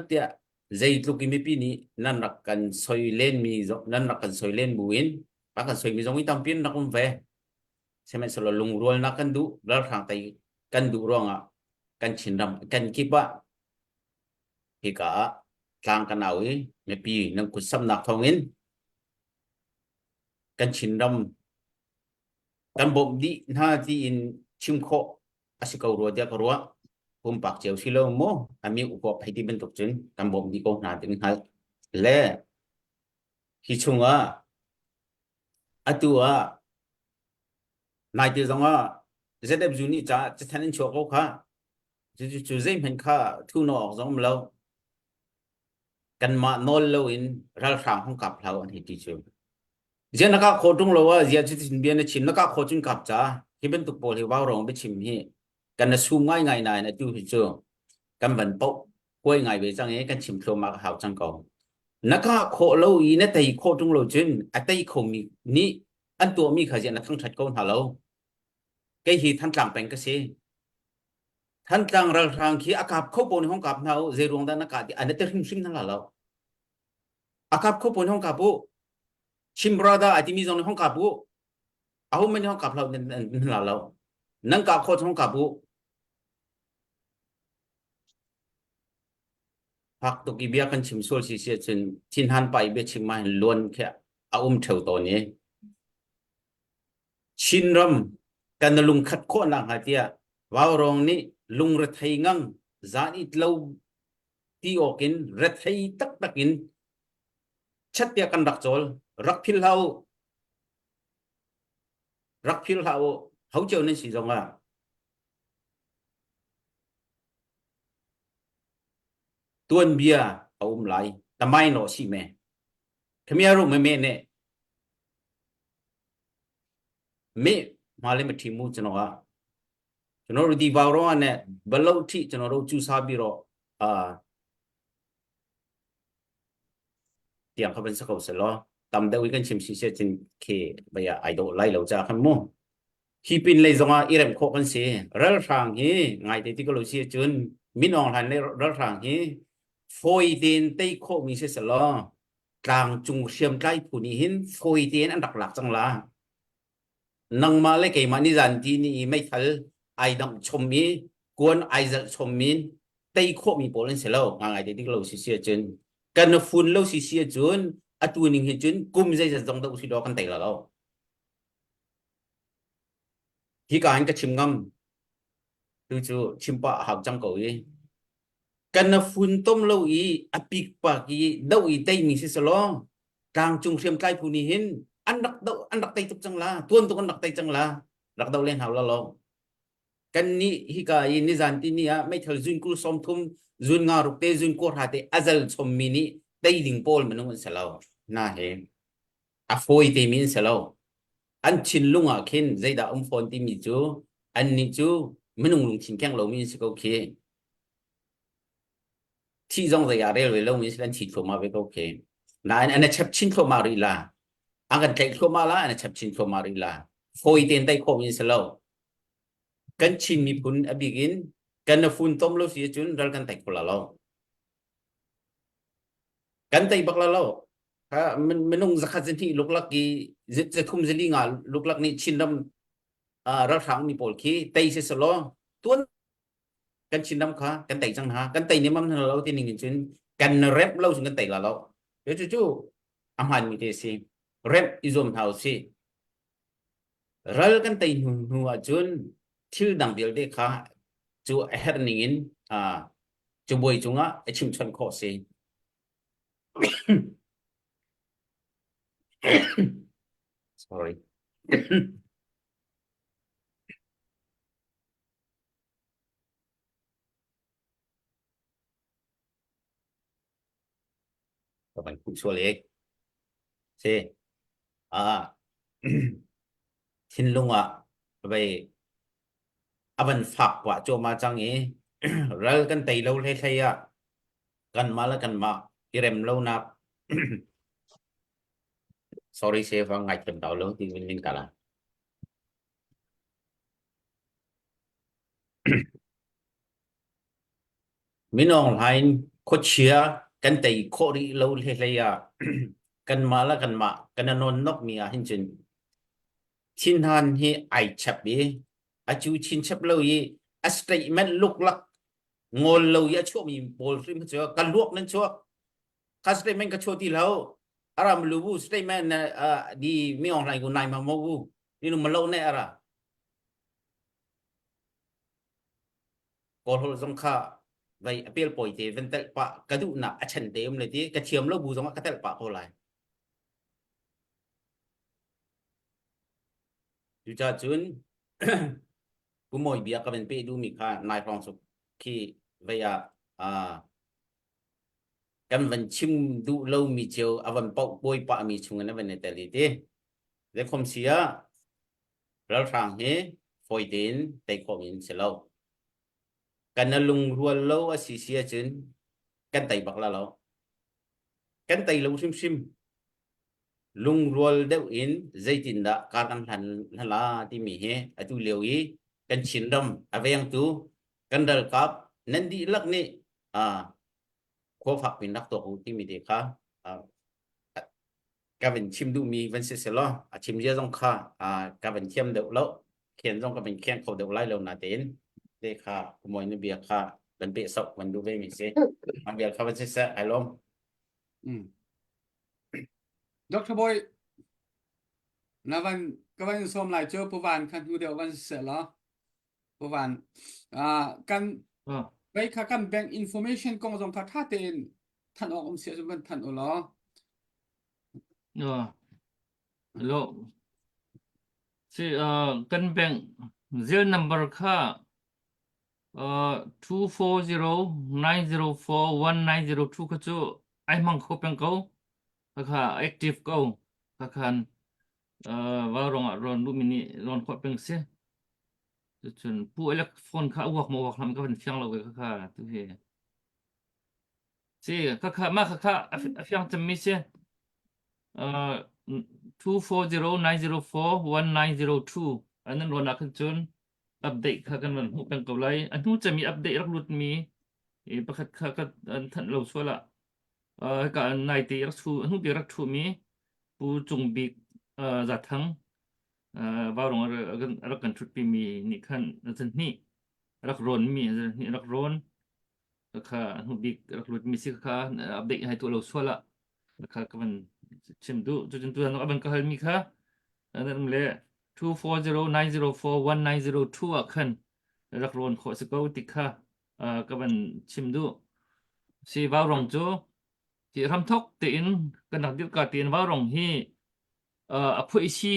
tiệ zai lu ki mi pi ni nan rak kan soi len mi zo nan rak kan soi len buin pa kan soi mi zong i tam pin nak um ve semen solo lung rol nak kan du ral thang tai kan du rong a kan chin ram kan ki ba hi ka tlang kan au i mi pi nang ku sam nak thong in kan chin ram kan bom di na ti in chim kho asikau ro dia ko ro pum pak cheu silo mo ami u ko phai ti ben tok chen kan bom di ko na tin ha le hi chunga atua nai ti zonga zedep juni cha thanin cho ko kha chu zai men kha thu no zong lo kan ma nol lo in ral sang hong kap lau an hi ti chu giờ nó các khổ trung lâu giờ chỉ tin biến chim nó các khổ chung cặp cha khi bên tục bộ thì vào rong bên chim hi cần là sum ngay ngày này là tiêu thị trường cần vẫn bộ quay ngày về sang ấy cần chim thô mặc hảo trang cầu nó các khổ lâu ý nó tay khổ trung lâu chuyên tay khổ ni anh tuổi mi khởi diện là thăng thật câu hảo lâu cái gì thăng tràng bèn cái gì thăng tràng ra tràng khi cặp khổ bộ không cặp nào dễ ruộng ra nó cả thì anh ấy tự sinh thăng là lâu cặp khổ bộ không cặp bộ chim brother ai mi zong hong kap bu ahu men hong kap lau nen la lau nang kap kho hong kap bu พักตุกีเบียกันชิมส่วนสิเสียจนทินหันไปเบียชิมมาล้วนแค่เอาเท่าตัวนี้ชินรำกันลุงขัดโค่นหลังหาเตียว่าวรองนี้ลุงระไทยงังจานิดเล่าที่ออกินระไทยตักกินชัดเตียกันรักโจลรักพิลเฮาเขาเจ้านั่นสิจงว่าตัวเบียเอาไหลทำไมหนอสิแม่ขมีอารมณ์ไม่เนี่ยไม่มาเลยมาทีมูจนว่าจนเราดีบาวร้อนเนี่ยบลล์ที่จนเราจูซาบิโรเตียงเขาเป็นสักคนเสร็จแล้วตามเดวิกันชิมสิเชจินเคไปอ่ะไอดอลไล่เราจะขันมั่วที่เป็นเลยจงว่าอีเรมโคกันเสียรัลทางฮีไงที่ก็เราเสียจนมินองทันในรัลทางฮีฟอยเดนเตยโคมีเสร็จแล้วกลางจุงเชื่อมใกล้ผู้นี้หินฟอยเดนอันหลักจังละนังมาเลยเกี่ยมันนี่จันทีนี่ไม่ทันไอดังชมมีกวนไอจะชมมีเตยโคมีโปรเลนเสร็จแล้วไงที่ก็เราเสียจนกันฝุ่นเราเสียจนอัตัวหนึ่งเห็นจนกุมใจจะต้องต้องสิดอกันเตยแล้วที่การก็ชิมงำดูจูชิมปะหักจังเกาอีกันฝุ่นต้มเราอีอภิกปากอีดาวอีเตยมีสิสลองกลางจุงเทียมใกล้ผู้นี้เห็นอันดักเตยตุกจังละตัวอันดักเตยจังละรักดาวเล่นหาวละลองกันนี้ที่การนิจันที่นี่ไม่เท่าจุนกุลสมทุมจุนงารุกเตจุนกูหาเตอัลชมมินีเตยดิ่งโพลมันนุ่งเสลาน่าเห็นอโฟยเตมินเสลาอันชินลุงอ่ะเข็นใจดาฟอนที่มีจูอันนี้จูมันนุ่งลุงชินแข้งเรามีสกโอเคที่จงใจอะไรเรามีสิ่งที่เข้ามาเป็นโอเคนั่นอันนั้นชับชินเข้ามารีละอันกันใจเข้ามาละอันนั้นชับชินเข้ามารีละโฟยเตนได้เข้ามีเสลากันชินมีปุ่นอบิกินกันฝุ่นต้มเราเสียจุนเรากันแต่คนละเรากันแต่บักละเรามันนุ่งสักสิ่งที่ลุกลักกี้จะทุ่มจะลิงอ่ะลุกลักนี่ชินดำรักทางมีโพลคีแต่เสียสละตัวกันชินดำค่ะกันแต่จังหากันแต่เนี่ยมันเราที่หนึ่งจุนกันเร็บเราถึงกันแต่ละเราเดี๋ยวจู่ๆอาหารมีเทสิเร็บอิจอมเท้าสิเรากันแต่หัวจุนที่ดังเดียวเด็กค่ะจู่เฮร์นิงจู่บ่อยจุงอ่ะไอชิมชนข้อสิsorry ก็เป็นผู้ช่วยเล็กใช่ทิ้งลุงอ่ะไปอันฝากว่าโจมาจังงี้เรากันตีเราเท่ๆอ่ะกันมาแล้วกันมาอีเรมเรานับ sorry เชฟว่าไงถึงเราที่วินลินกันละมินองไลน์โคเชียกันตีโครีเราเท่ๆอ่ะกันมาแล้วกันมากันนอนนกมีอ่ะเห็นจนชินฮันที่ไอชับบีอาจูชินชับเราอีอัสเตย์มันลุกลักงอเราอีช่วมีบอลริมชัวกันลวกนั่นชัวคัสเตย์มันก็ชัวที่เราอารามลูบูสเตย์มันดีไม่ออนไลน์กูนายมาโมบูนี่นุ่มเราเนี่ยอะไรกอลสงข้าไปเปลี่ยนปล่อยเทเป็นแต่ปะกระดูกหนักอันเต็มเลยที่กระเทียมเราบูสงข้ากระเตลปะเขาเลยอยู่จ้าจุน กูมอยเบียก็เป็นไปดูมีค่านายฟองสุขีเวียกันวันชิมดูเรามีเจียววันปอกบอยปะมีชุงนั้นวันในแต่ละทีเด็กคมเสียเราทางเฮฟอยเดนแต่คอมินเสลากันนั่งลุงรัวเราอาศิเสียจนกันไตบักละเรากันไตเราชิมลุงรัวเดวินใจจินดาการกันทันลาที่มีเฮอตุเลียวอีกันชินดำอะไรอย่างตัวกันเดินกับนั่นดีลักนี่ขอฝากเป็นนักตัวหูที่มีเด็กค่ะการเป็นชิมดูมีวันเสร็จแล้วชิมเยอะต้องค่ะการเป็นเทียมเดือดแล้วเขียนต้องการเป็นแข่งเขาเดือดไล่เราหนาเต็นเด็กค่ะขโมยในเบียร์ค่ะ vẫn bị sọc vẫn đu về mình sẽ mà việc không sẽ ai lom Dr. Boy na van kawan som lai cho pawan kan hu deu van se la pawan kan ờ bai kha kan bank information kong jong kha tha ten than om se ju ban than o lo lo si kan bank zero number kha 240904190 ka chu ai mang kho peng ko kha active ko khan vào rong ron lu mini ron kho peng se chun pu elek phone kha wak mo wak lam ka ban fiang lo kha tu he si kha ma kha fiang cham mi se 240904190 อันนั้นรอนักจนอัปเดตค่ะกันมันหูเป็นกับไรอันนู้นจะมีอัปเดตรักรุดมีประคัดค่ะก็ท่านเราช่วยละการในตีรักชูอันนู้นตีรักชูมีปูจงบีจัดทั้งว่าลงรักกันชุดปีมีนี่ขั้นนั่นนี่รักร้อนมีนี่รักร้อนค่ะอันนู้นบีรักรุดมีสิค่ะอัปเดตให้ตัวเราช่วยละค่ะก็มันชิมดูจนตัวนั้นก็มันก็ให้มีค่ะอันนั้นเลย 240904190 อ่ะคันรักรวนขอสกอติค่ะก็มันชิมดูสิว่ารองโจที่รำทกตีนกันนักดิบกาตีนว่ารองฮีอภัยชี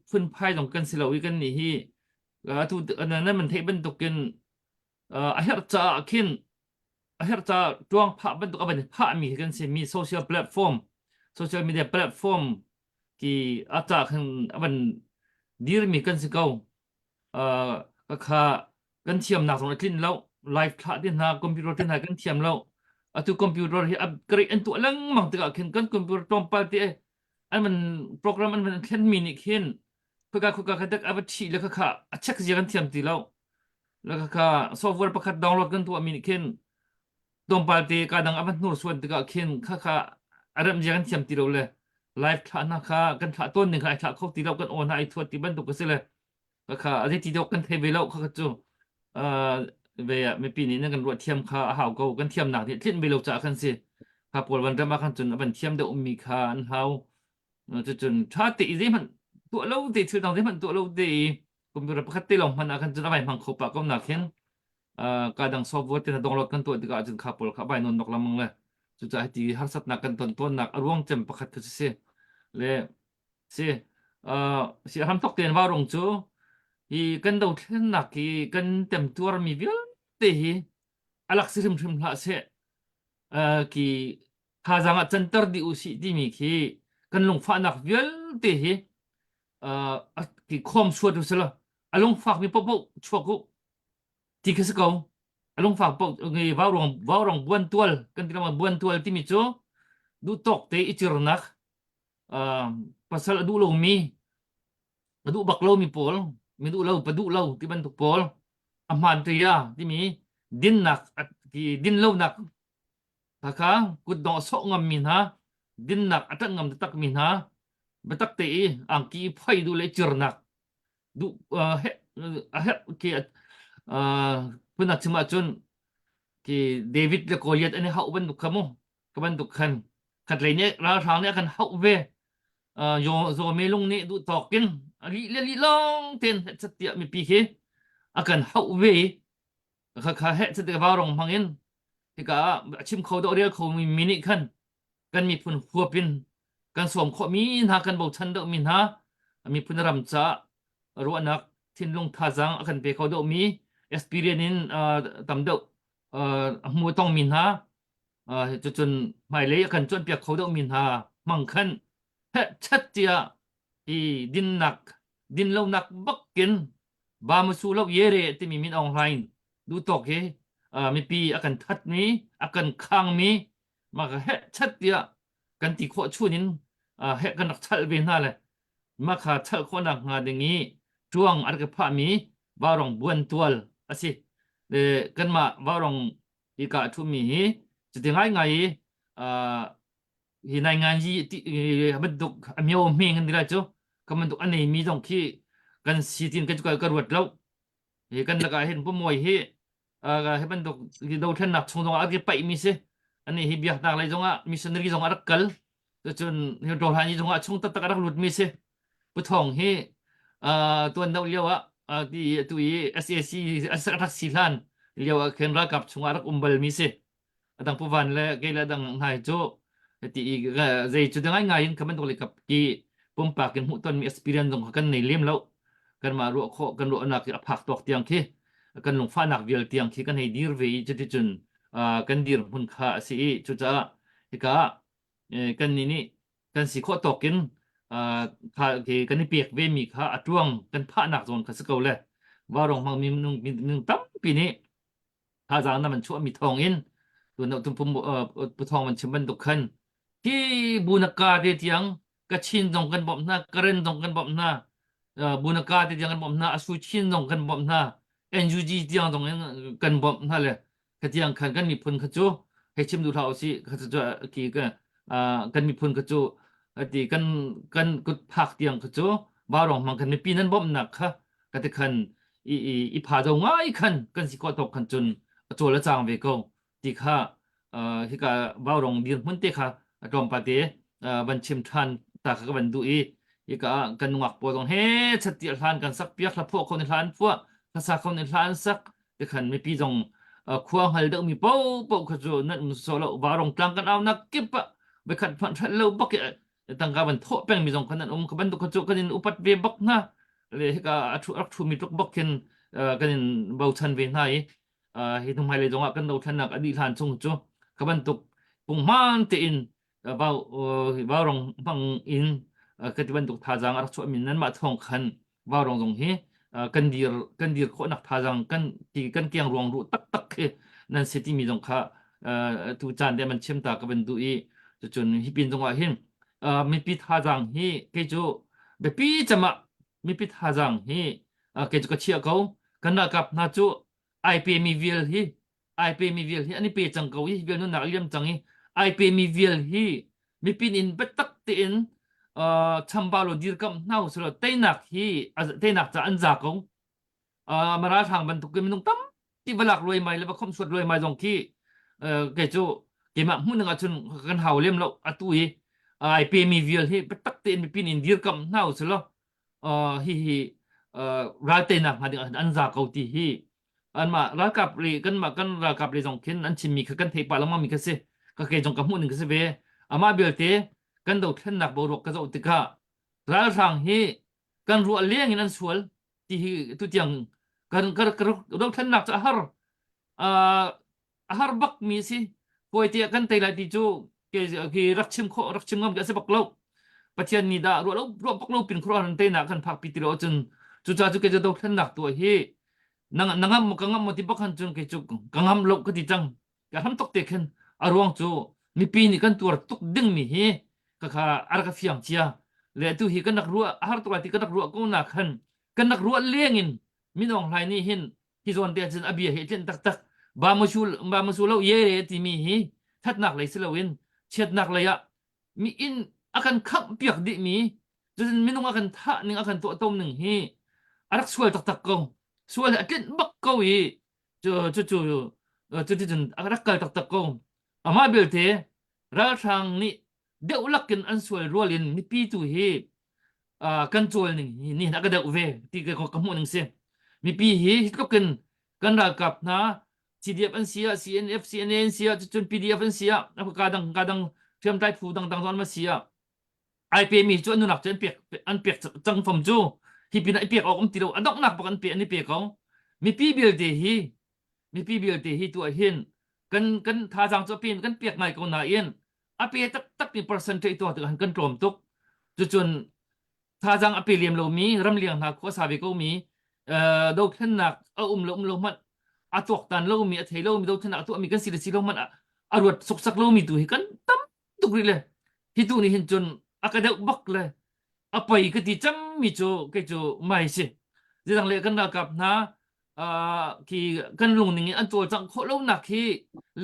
พื้นไพ่ตรงกันสิเราอีกันนี่ฮีทุกอันนั้นมันเทบันตุกินอาเฮรจ่าคินอาเฮรจ่าดวงพระบันตุกบันพระมีกันสิมีโซเชียลแพลตฟอร์มโซเชียลมีเดียแพลตฟอร์มที่อาจารย์คันบันดีร์มีกันสิเก้าก็ค่ากันเทียมหนักสองทิ้นแล้วไลฟ์ท่าที่หน้าคอมพิวเตอร์ที่หน้ากันเทียมแล้วตัวคอมพิวเตอร์ที่อัปเกรดอันตัวลังมั่งตึกขึ้นกันคอมพิวเตอร์ตรงไปที่อันมันโปรแกรมมันแค่มินิขึ้นเพื่อการคุยกันตึกอัปชีแล้วก็ค่าเช็คเสียกันเทียมที่แล้วก็ค่าซอฟต์แวร์ประคัดดาวน์โหลดกันตัวมินิขึ้นตรงไปที่การดังอัปนูร์ส่วนตึกขึ้นค่าอะไรมันเสียกันเทียมที่เราเลยไลฟ์ท่านะคะกันท่าต้นหนึ่งค่ะไอ้ท่าเขาตีเรากันโอนให้ทัวร์ตีบันตุกกันสิเลยก็ค่ะอะไรที่เดียวกันเทวิลเราเขาก็จู่เวียไม่ปีนี้นั่นกันรวดเทียมค่ะหาวเก่ากันเทียมหนักที่ทิ้งไปเราจากกันสิค่ะปวดวันเริ่มมากันจนบันเทียมเดี๋ยวมีค่ะอันหาวจนชาติที่มันตัวเราตีชื่อตอนที่มันตัวเราตีคอมพิวเตอร์ปกติลงมันอากันจนอะไรมันเขาปากก็หนักเห็นการดังซอฟต์แวร์ที่เราดาวน์โหลดกันตัวที่ก็จนขับปวดขับไปนอนนกละมังเลยจุดใจที่หักสัตว์หนักกันต้นหนักร่วงจำประคัดกันสิเลยสิสิทำตกเตียนว่าลงจูอีกันดูเท่นหนักอีกันเต็มตัวมีเยอะตีอลักษณ์ริมละเสกีหาจังจันทร์ดิอุสิดิมีกีกันลงฟ้าหนักเยอะตีกีคอมสวดดูสิละอลงฟ้ามีปุ๊บชัวกุที่คือสกาวอลงฟ้าปุ๊บไงว่าลงบวนตัวกันที่เราบวนตัวที่มีจูดูตกตีอิจฉานักpasal adu lo mi adu baklo mi pol mi du lo padu lo ti ban tu pol aman tu ya ti mi din nak ki din lo nak taka kud do so ngam min ha din nak atak ngam tak min ha batak te ang ki phai du le chir nak du he ki punak chima chun ki David le Goliath ani hau ban du kamo ka ban du khan khat le ne ra thang ne kan hau ve yo me lung ni du tokin li long ten chat tia mi pi khi akan hau ve kha he chat ga rong hangin tika chim kho do real kho mi mini khan kan mi phun huapin kan som kho mi na kan bo chan do min ha mi phun ram cha ro anak thin lung tha jang akan pe kho do mi experience in tam do mu tong min ha chun mai le kan chon pek kho do min ha mang khanชัดเจียอีดินหนักดินเราหนักบักกินบามาสู้เราเยเรที่มีมินออนไลน์ดูตกเฮมีปีอากันทัดมีอากันค้างมีมาก็เฮชัดเจียกันตีขวชูนินเฮกันนักชัดเป็นอะไรมาขาชัดคนหนักงานอย่างนี้ช่วงอันกับพามีบารองบวนตัวอ่ะสิกันมาบารองอีกาทุมีจะถึงไงในงานที่มันตุกมีโอเมงันดีละจ้ะก็มันตุกอันนี้มีตรงที่กันสีทินกันจุกกระรวดแล้วกันละก็เห็นพวกมวย he ban dok ki do then nak chung dong ar ki pai mi se ani hi biak nak lai zonga missionary zong ar kal to chun hi do han ni zonga chung ta tak ar lut mi se pu thong hi tuan dau lewa ti tu yi SAC asak rak silan lewa ken ra kap chung ar umbal mi se adang pu van le ke la dang hai cho ti zai chu dang ngai in kaman dok le kap ki pum pa ken hu ton mi experience dong kan nei lem lo kan ma ro kho kan ro anak ki phak tok tiang ki kan lung fa nak vial tiang khi kan hei dir ve chi ti chun kan dir hun kha si chu cha hi ka kan ni kan si kho tokin kha ki kan ni pek ve mi kha atruang kan pha nak zon kha sakau le warong mang mi tam pi ni tha jang na man chu mi thong in tu no tum pum pu thong man chim ban duk khan ki bunaka de tiang ka chin dong kan bom na karen dong kan bom na bunaka de tiang kan bom na asu chin dong kan bom na NUG tiang dong kan bom na le ka tiang khan kan mi phun kha chu he chim du thau si kha chu ki ka kan mi phun kha chu ti kan kut phak tiang kha chu barong mang kan mi pi nan bom na kha ka te khan i pha dong ngai khan kan si ko tok khan chun chu la chang ve ko ti kha hi ka barong dir mun te kha rom pa te ban chim than ta kha ban du hi ka kan ngak po dong he chati hlan kan sak piak la pho ko ni hlan pho ka sa ko ni hlan sak te khan mi pi jong khuang hal deuh mi po kha chu nan so lo warong tlang kan aw nak kip pa be khat phan that lo bak tang ka ban tho peng mi jong khan an ka ban du kha chu kan in upat ve bak na le hi ka thu mi tok bak ken kan in bau chan ve nai hi thum hai le jong kan do than nak adi hlan chung chu ka ban tuk pung man te in warong bang in ka ti ban tuk tha jang ar chu min nan ma thong khan warong jong hi kan dir kho nak tha jang kan ti kan kiang ruang ru tak tak he nan seti mi jong kha tu chan de man chem ta ka ban du chu chun hi pin jong wa hin mi pi tha jang hi ke chu be pi chama mi pi tha jang hi ke chu ka chia ko kan na kap na chu ai pe mi vil hi ani pe chang ko hi vil nu na liam chang hi ai pe mi vil hi mi pin in betak te in chambalo dir kam nau so te nak hi te nak cha an za ko mara thang ban tuk kim nung tam ti balak loi mai le ba khom suat loi mai jong ki ke chu ke ma mun nga chun kan haw lem lo atu hi ai pe mi vil hi betak te mi pin in dir kam nau so lo hi ra te nak ha an za ko ti hi an ma ra kap ri kan ma kan ra kap ri jong khin an chim mi kha kan thei pa lam ma mi ka se ka ke jong ka mun ning ka se ve ama bel te kan do then nak bo rok ka zo ti ka ra rang hi kan ru leng in an sual ti hi tu tiang kan do then nak cha har bak mi si poi ti kan te la ti chu ke rak chim ngam ka se bak lo pathian ni da ru bak lo pin khro han te na kan phak pi ti ro chun chu cha chu ke do then nak tu hi nangam mo kangam mo ti bak han chun ke chu kangam lo ka ti chang ka ham tok te khen arwang chu mi pi ni kan tur tuk ding mi hi ka ar ka fiang chia le tu hi kan nak ruwa har to ti kan nak ruwa ko na khan kan nak ruwa lengin minong hlai ni hin hi zon te chin abia he chen tak ba ma sul lo ye re ti mi hi that nak le silawin chet nak le ya mi in akan khap piak di mi jin minong akan tha ning akan to tom ning hi arak sual tak ko sual akin bak ko hi chu jin arak kal tak ko ama bel te ra thang ni deuh lakin an sual rolin mi pi tu hi kan chol ni na ka deuh ve ti ka ko mu ning se mi pi hi hitlokin kan ra kap na CDF an sia CNF CNN sia chun PDF an sia kadang thiam tai phu dang zon ma sia ai pe mi chu nu nak chen pek chang phom chu hi pin ai pek ok ti lo adok nak pakan pe ani pe ko mi pi bil te hi tu a hin kan tha jang cho pin kan pek ngai ko na yen api tak ni percentage to han kan trom tuk chu chun tha jang api liam lo mi ram liang na ko sa ve ko mi do khen nak lo mat atok tan lo mi a thei lo mi do khen atu mi kan si lo mat arwat sok sak lo mi tu hi kan tam tuk ri le hi tu ni hin chun akada bak le apai ka ti cham mi chu ke chu mai se jang le kan na kap na ki kan lung ning an chol chang kho lo nak hi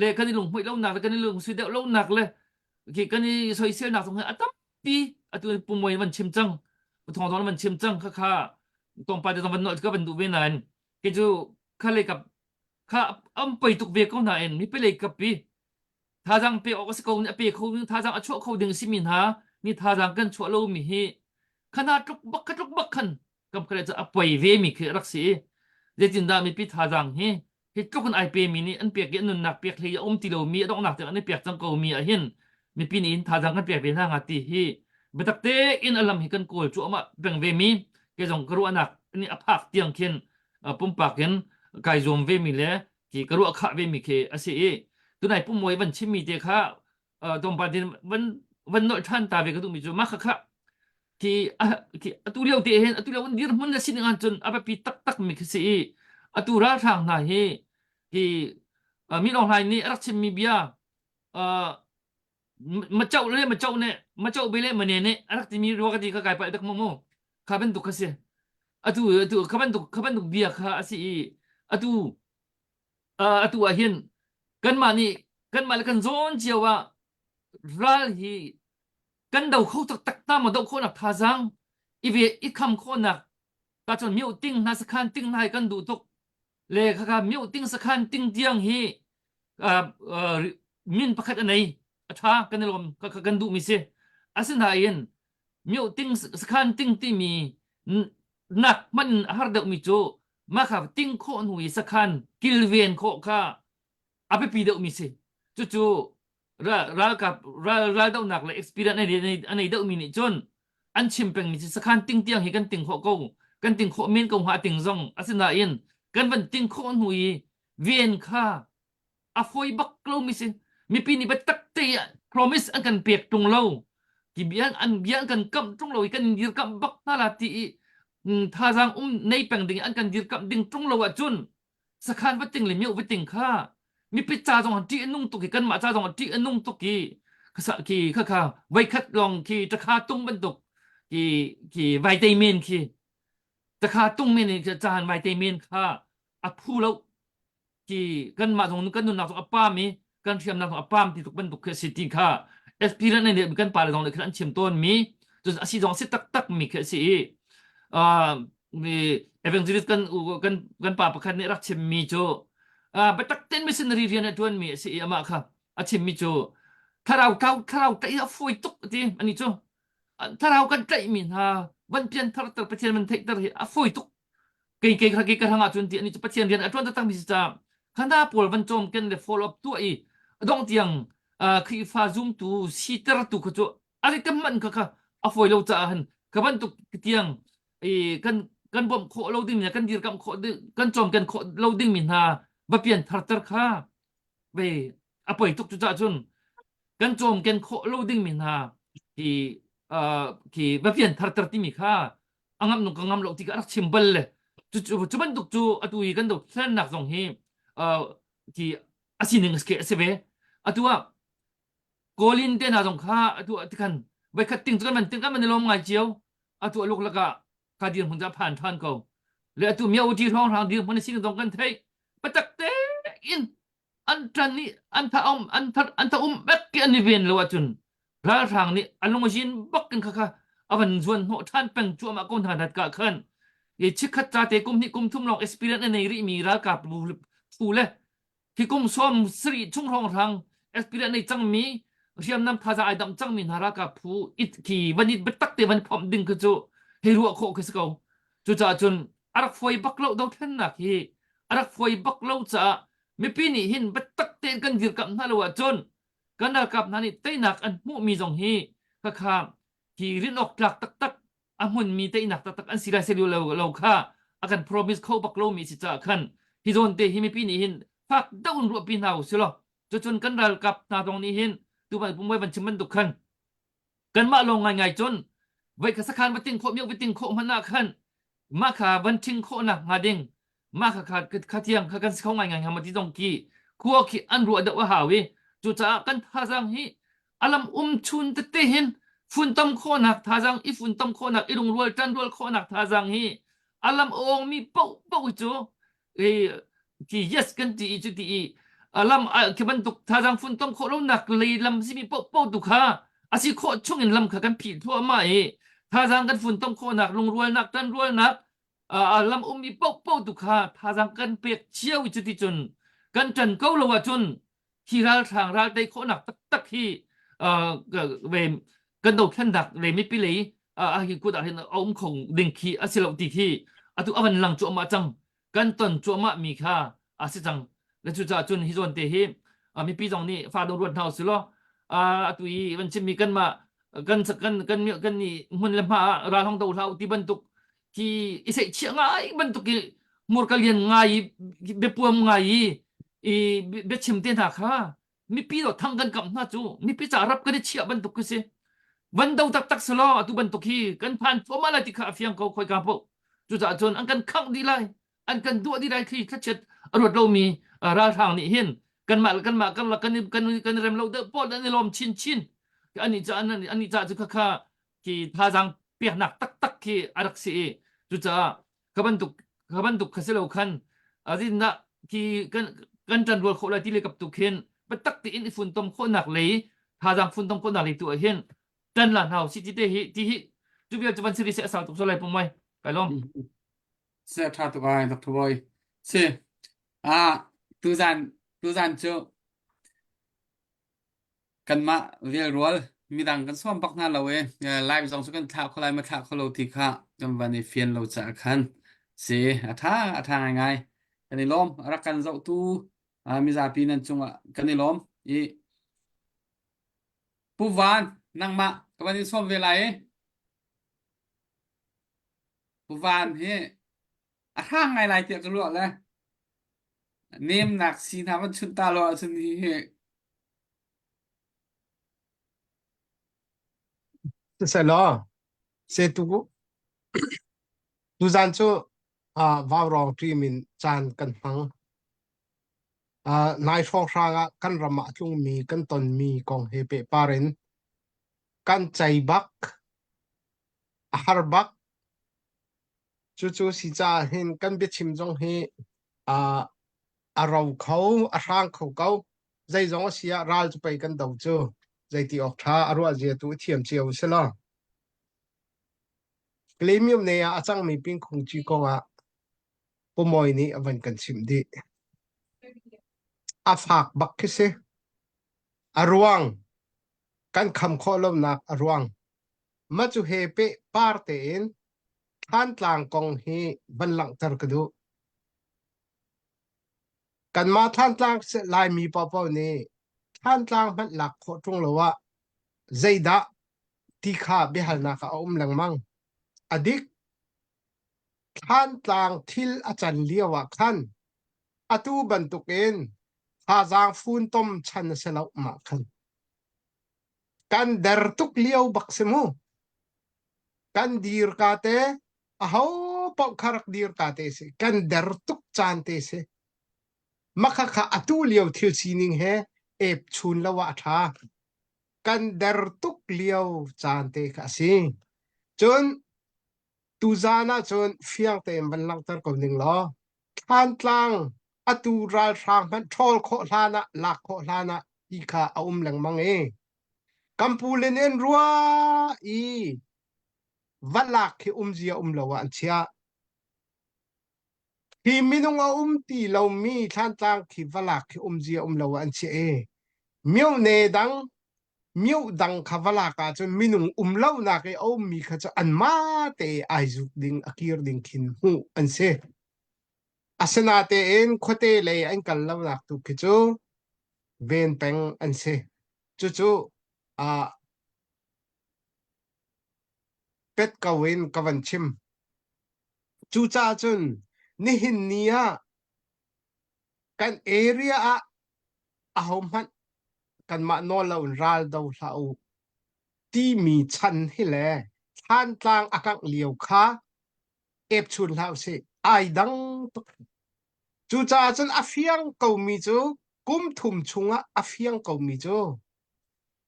le kan lung hoi lo nak kan lung sui de lo nak le ki kan ni soi sel nak song atam pi atu pumoi man chim chang thong man chim chang kha tong pa de tong ban no ka ban du ve nan ke chu kha le kap ข้าไปตุกเวกน่าเอ็นมีไปเลยกับปีท่าจังไปออกสกาวเนี่ยไปเขาท่าจังชั่วเขาดึงสิมินหานี่ท่าจังกันชั่วโลมีเฮขนาดทุกบักขันกำกระจะไปเวมีคือรักษีเดี๋ยวจินดามีปีท่าจังเฮทุกคนไอเปมีนี่อันเปียกเย็นนักเปียกเลยติโลมีต้องหนักแต่อันนี้เปียกจังเขามีเห็นมีปีนี้ท่าจังกันเปียกเป็นหน้างาตีเฮเบตักเตอินอลัมฮิกันโกลจู่มาแบ่งเวมีเกจงกรัวนักนี่อภักเตียงเข็นปุ่มปากเข็นไก่โจมเวมีเลยที่กรัวข้าเวมีเคอสิตัวไหนปุ่มมวยวันชิมีเดียข้าตรงประเด็นวันโนท่านตาเวก็ต้องมีจู่มากค่ะที่ตุเลียวเดียเห็นตุเลียววันนี้มันจะสิ่งงานจนอาไปปีตักมีคือสิตุราทางไหนที่มีน้องไหนนี่รักชิมีเบียมาเจ้าเลยมาเจ้าเนี่ยมาเจ้าไปเลยมาเนี่ยรักที่มีรัวกันที่เขาไกลไปตักโมโมข้าเป็นตุกเสียตุข้าเป็นตุกเบียข้าสิตุเห็นกันมานี่กันมาแล้วกันโซนเจียวว่าราฮีกันเดาเขาตักตามมาเดาคนนักท่าจังอีคำคนนักตาจนมีอุติ้งนาสขันติ้งนายกันดูตุกเลยข้ามีอุติ้งสขันติ้งเดียงฮีมินประคัดอันไหนท้ากันลมกันดูมิเสอาศัยนายนมีอุติ้งสขันติ้งที่มีนักมันหาร์ดมิโจมาขับติ้งโคนุยสขันกิลเวียนโคข้าอาไปปีเดอมิเสจู่รากับราเดาหนักเลย experience อันนี้เดามินิจนอันชิมเป็นมิสขันติ้งเตียงให้กันติ้งโคกูกันติ้งโคเมนกูหาติ้งซองอาศัยนายนกันวันติ้งโคนุยเวียนข้าอาฟอยบักโลมิเสมีปีนี้ไปตักเตะ promise อันกันเปียกตรงเราที่เบียนกันกำตรงเรากันยืดกำบักน่าละที่ท่าทางในแปลงดิ่งอันกันยืดกำดิ่งตรงเราจนสักขันวัดติ้งเลยมีวัดติ้งข้ามีปิดจ่าตรงที่นุ่งตุกีกันมาจ่าตรงที่นุ่งตุกีข้าสักข้าไว้คัดลองจะขาตุ้งบรรทุกไวตามินจะขาตุ้งเมนจะจานไวตามินข้าพูดแล้วกันมาตรงกันนุ่นนักตรงป้ามีกันเทียมนักตรงป้ามที่ตุกบรรทุกคือสิทธิข้าexperience เนี่ยกันป่าตรงเลยคืออันเชื่อมต้นมีจนอาศัยตรงสิตักมีคือสิมีevangelist kan pa pakhan ni rak chim mi cho batak ten missionary rian atun mi si ama kha achim mi cho tharau tai a foi tuk ti ani cho tharau kan tai min ha ban pian thar pathian man thek tar a foi tuk kai ka hanga chun ti ani cho pathian rian atun ta tang mi cha khanda pol ban chom ken le follow up tu ai dong tiang khi fa zoom tu sitar tu ko cho ari kam man kha a foi lo cha han ka ban tu tiangกันบ่มโคโลดิ้งเนี่ยกันยืดกับโคกันจอมกันโคโลดิ้งมินหาบ่เปลี่ยนทัดค่าเวอป่วยตุกจุจ่าจุนกันจอมกันโคโลดิ้งมินหาที่บ่เปลี่ยนทัดที่มีค่าอังงับนุกงับโลที่ก็รักชิมเบลเลยจุบันตุกจุอตุยกันตุกเส้นหนักตรงนี้ที่อาศินึงสเกสเวอตัวโกลินเตนาตรงค่าอตัวที่กันไว้คัดติ้งกันมันในลมไงเจียวอตัวลูกละก็คดีมันจะผ่านท่านเขาและตัวเมียอุทิศท้องทางเดียวมันสิ่งตรงกันเทปตักเตอินอันทันนี้อันท่าแบกกันนิเวนเลยว่าจุนราทางนี้อันลงมาชินบักกันค่ะอวันส่วนหัวท่านเป็นจัวมาก้นทางดัดกะขันยิ่งชิคัดจ่าเตกุมนี่กุมทุ่มลอง experience ในริมีรากับผู้เลยที่กุมซ้อมสรีชุ่งท้องทาง experience ในจังมีเชื่อมน้ำท่าจะไอ้ดำจังมีนารากับผู้อิทกีวันนี้บัตักเตวันพร้อมดึงคือจูเฮรัวโคคือสกาวจุจ่าจนอารักไฟบักเล่าดาวเทนนักฮีอารักไฟบักเล่าจะไม่ปีนี่หินบัตักเตนกันยืดกับนั่นละว่าจนกันนักกับนั่นนี่เตนักอันมุมีจงฮีข้าที่รินออกหลักตักอันหุ่นมีเตนักตักอันสิได้เสียเราข้าอาการ promise เขาบักเล่ามีสิจ่าขันฮิโดนเตฮิไม่ปีนี่หินฟักดาวน์รัวปีนเอาสิล่ะจนกันนักกับนาตรงนี้หินตัวมันปุ่มไว้บัญชีมันตุกขันกันมาลงง่ายจนไว้กับสักการบัติงโคมีบัติงโคมันนักขันมาขาบันทิงโคนักงาดิงมาขาเทียงขากันเขาง่ายๆมาที่ตรงกี้ขัวขี้อันรัวเดว่าหาวิจุจ้ากันท่าจังฮีอลัมชุนเตหินฝุ่นต้มโคนักท่าจังอีฝุ่นต้มโคนักอีลุงรัวจันรัวโคนักท่าจังฮีอลัมองมีเป้าจูที่ yes กันที่จุดที่อลัมคือบันตุกท่าจังฝุ่นต้มโคลนักเลยลำสิมีเป้าตุกhaอาศัยโคช่วงเงินลำขากันผิดทั่วมาท่าทางกันฝุ่นต้องโคนักลงรวยนักตันรวยนักลำมีเป้าตุกhaท่าทางกันเปียกเชี่ยวจุดที่จน กันจันเก้าเราว่าจนที่ราทางราได้โคหนักตักที่เวมกันโดดขันดักเลยไม่ปีเลยหิกูดักเห็นเอาของดึงขี้อาศัยเราตีที่ตุอวันหลังจัวมาจังกันตนจัวมามีค่าสิจังแล้วจุดจนฮิจวนเตหิมีปีตรงนี้ฟ้าดวงรวนเท่าสิล้อตุยมันจะมีกันมากันมีกันนี่มันลำพาราทองดาวเท่าที่บรรทุกที่อิเสเชียงไงบรรทุกมูลกเลียนไงเบปัวไงเบชิมเตียนหักค่ะมีปีเราทั้งกันกับหน้าจูมีปีจะรับกันได้เชียบรรทุกกันสิวันดาวตักสล้อตุบรรทุกที่กันผ่านฟอร์มาลที่ข้าเฟียงเขาคอยกับพวกจุดจนอันกันขังดีไรอันกันตัวดีไรที่ทัชเช็ดอรวดเรามีราทางนี่เห็นกันมากันเริ่มเราเดินปอดในลมชินอันนี้จะจุกข้าที่ท่าจังเปียกหนักตักที่อารักษีจุดจะขบันตุกขสิเราคันอันนี้นะที่กันจันรัวโคลาที่เลยกับตุกเห็นเป็นตักที่อินฝุ่นตมโคหนักเลยท่าจังฝุ่นตมโคหนักเลยตัวเห็นจันหลานเฮาสิจิเตหิที่จุดเบียจะบันสิริเสสาวตุกโซไลปุ่มไว้ไปล้อม เสียท่าตัวไอ้ดรบอยเสียตูจันเจ้ากันมาเรียลรัวมีดังกันซ้อมปักหน้าเราไลฟ์ส่งสุกันท่าเขาไลมาท่าเขาเราที่ข้ากันวันนี้เฟียนเราจะคันเสียท่าไงกันนี่ล้อมรักกันเจ้าตู้มีจ่าปีนั่นจงกันนี่ล้อมผู้วานนั่งมากันวันนี้ซ้อมเวลาผู้วานเฮ้ท่าไงไรเตียกันรัวเลยเนมหนักสีทำมันชุนตาลอยชุนที่เฮ้ c'est là c'est tout tu gian cho vào rong tri min chan kan hang nai phong ranga kan rama tlung mi kan ton mi kong he pe paren kan chai bak har bak chu si cha hin kan be chim jong he a rau khau a rang khau kau zai jong sia ral chu pai kan dau chu zai ti ok tha arwa je tu thiam chiao se la claimium ne a chang mi ping khung chi ko nga pomoi ni avan kan sim di a phak bak ke se arwang kan kham kho lom nak arwang ma chu he pe parte in than tlang kong hi ban lang tar ka du kan ma than tlang se lai mi pa pa ni than tlang man lak kho tung lo wa zaida ti kha be hal na ka lang mang adik than tlang thil achan liawa khan atu bantukin ha jang phun tom chan se lau ma khan kan der tuk liaw baksemu kan dir ka te aho pa kharak dir ka te se kan der tuk chan te se makha kha atu liaw thil sining he ep chun lawa tha kan der tuk liaw chan te ka si chun tu zana chun fiang te ban lang tar ko ning lo than tlang atu ral thang man thol kho hlana lak kho hlana i kha lang mang e kampulen en ruwa i valak ki zia lawa an chia hi minung ti lo mi than tlang ki valak ki zia lawa an chia e miu ne dang miu dang khavala ka chun minung lau na ke mi kha cha an ma te aizuk ding akir ding khin hu an se asana te en khote le an kal lau nak tu ke chu ven peng an se chu pet ka wen kavan chim chu cha chun ni hin nia kan area a hom han kan ma no lo ral do hlau ti mi chan hi le than tlang akak liu kha ep chun hlau se ai dang chu cha chun a fiang ko mi chu kum thum chunga a fiang ko mi chu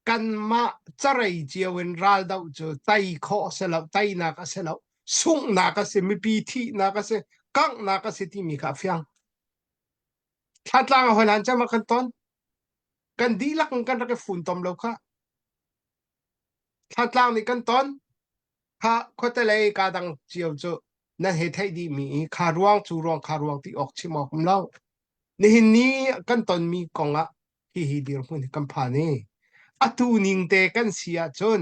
kan ma charai chiawen ral do chu tai kho se lo tai na ka se lo sung na ka se mi pi thi na ka se kang na ka se ti mi ka fiang than tlang a holan cha ma kan ton kan di lak kan ra ke phun tom lo kha than tlang ni kan ton kha khote le ka dang chiao chu na he thai di mi kha ruang chu ruang kha ruang ti ok chi mo kum lo นี่นี่กันตอนมีกองอะฮิดีร์มุนกัมพานีอตูนิงเตกันเสียจน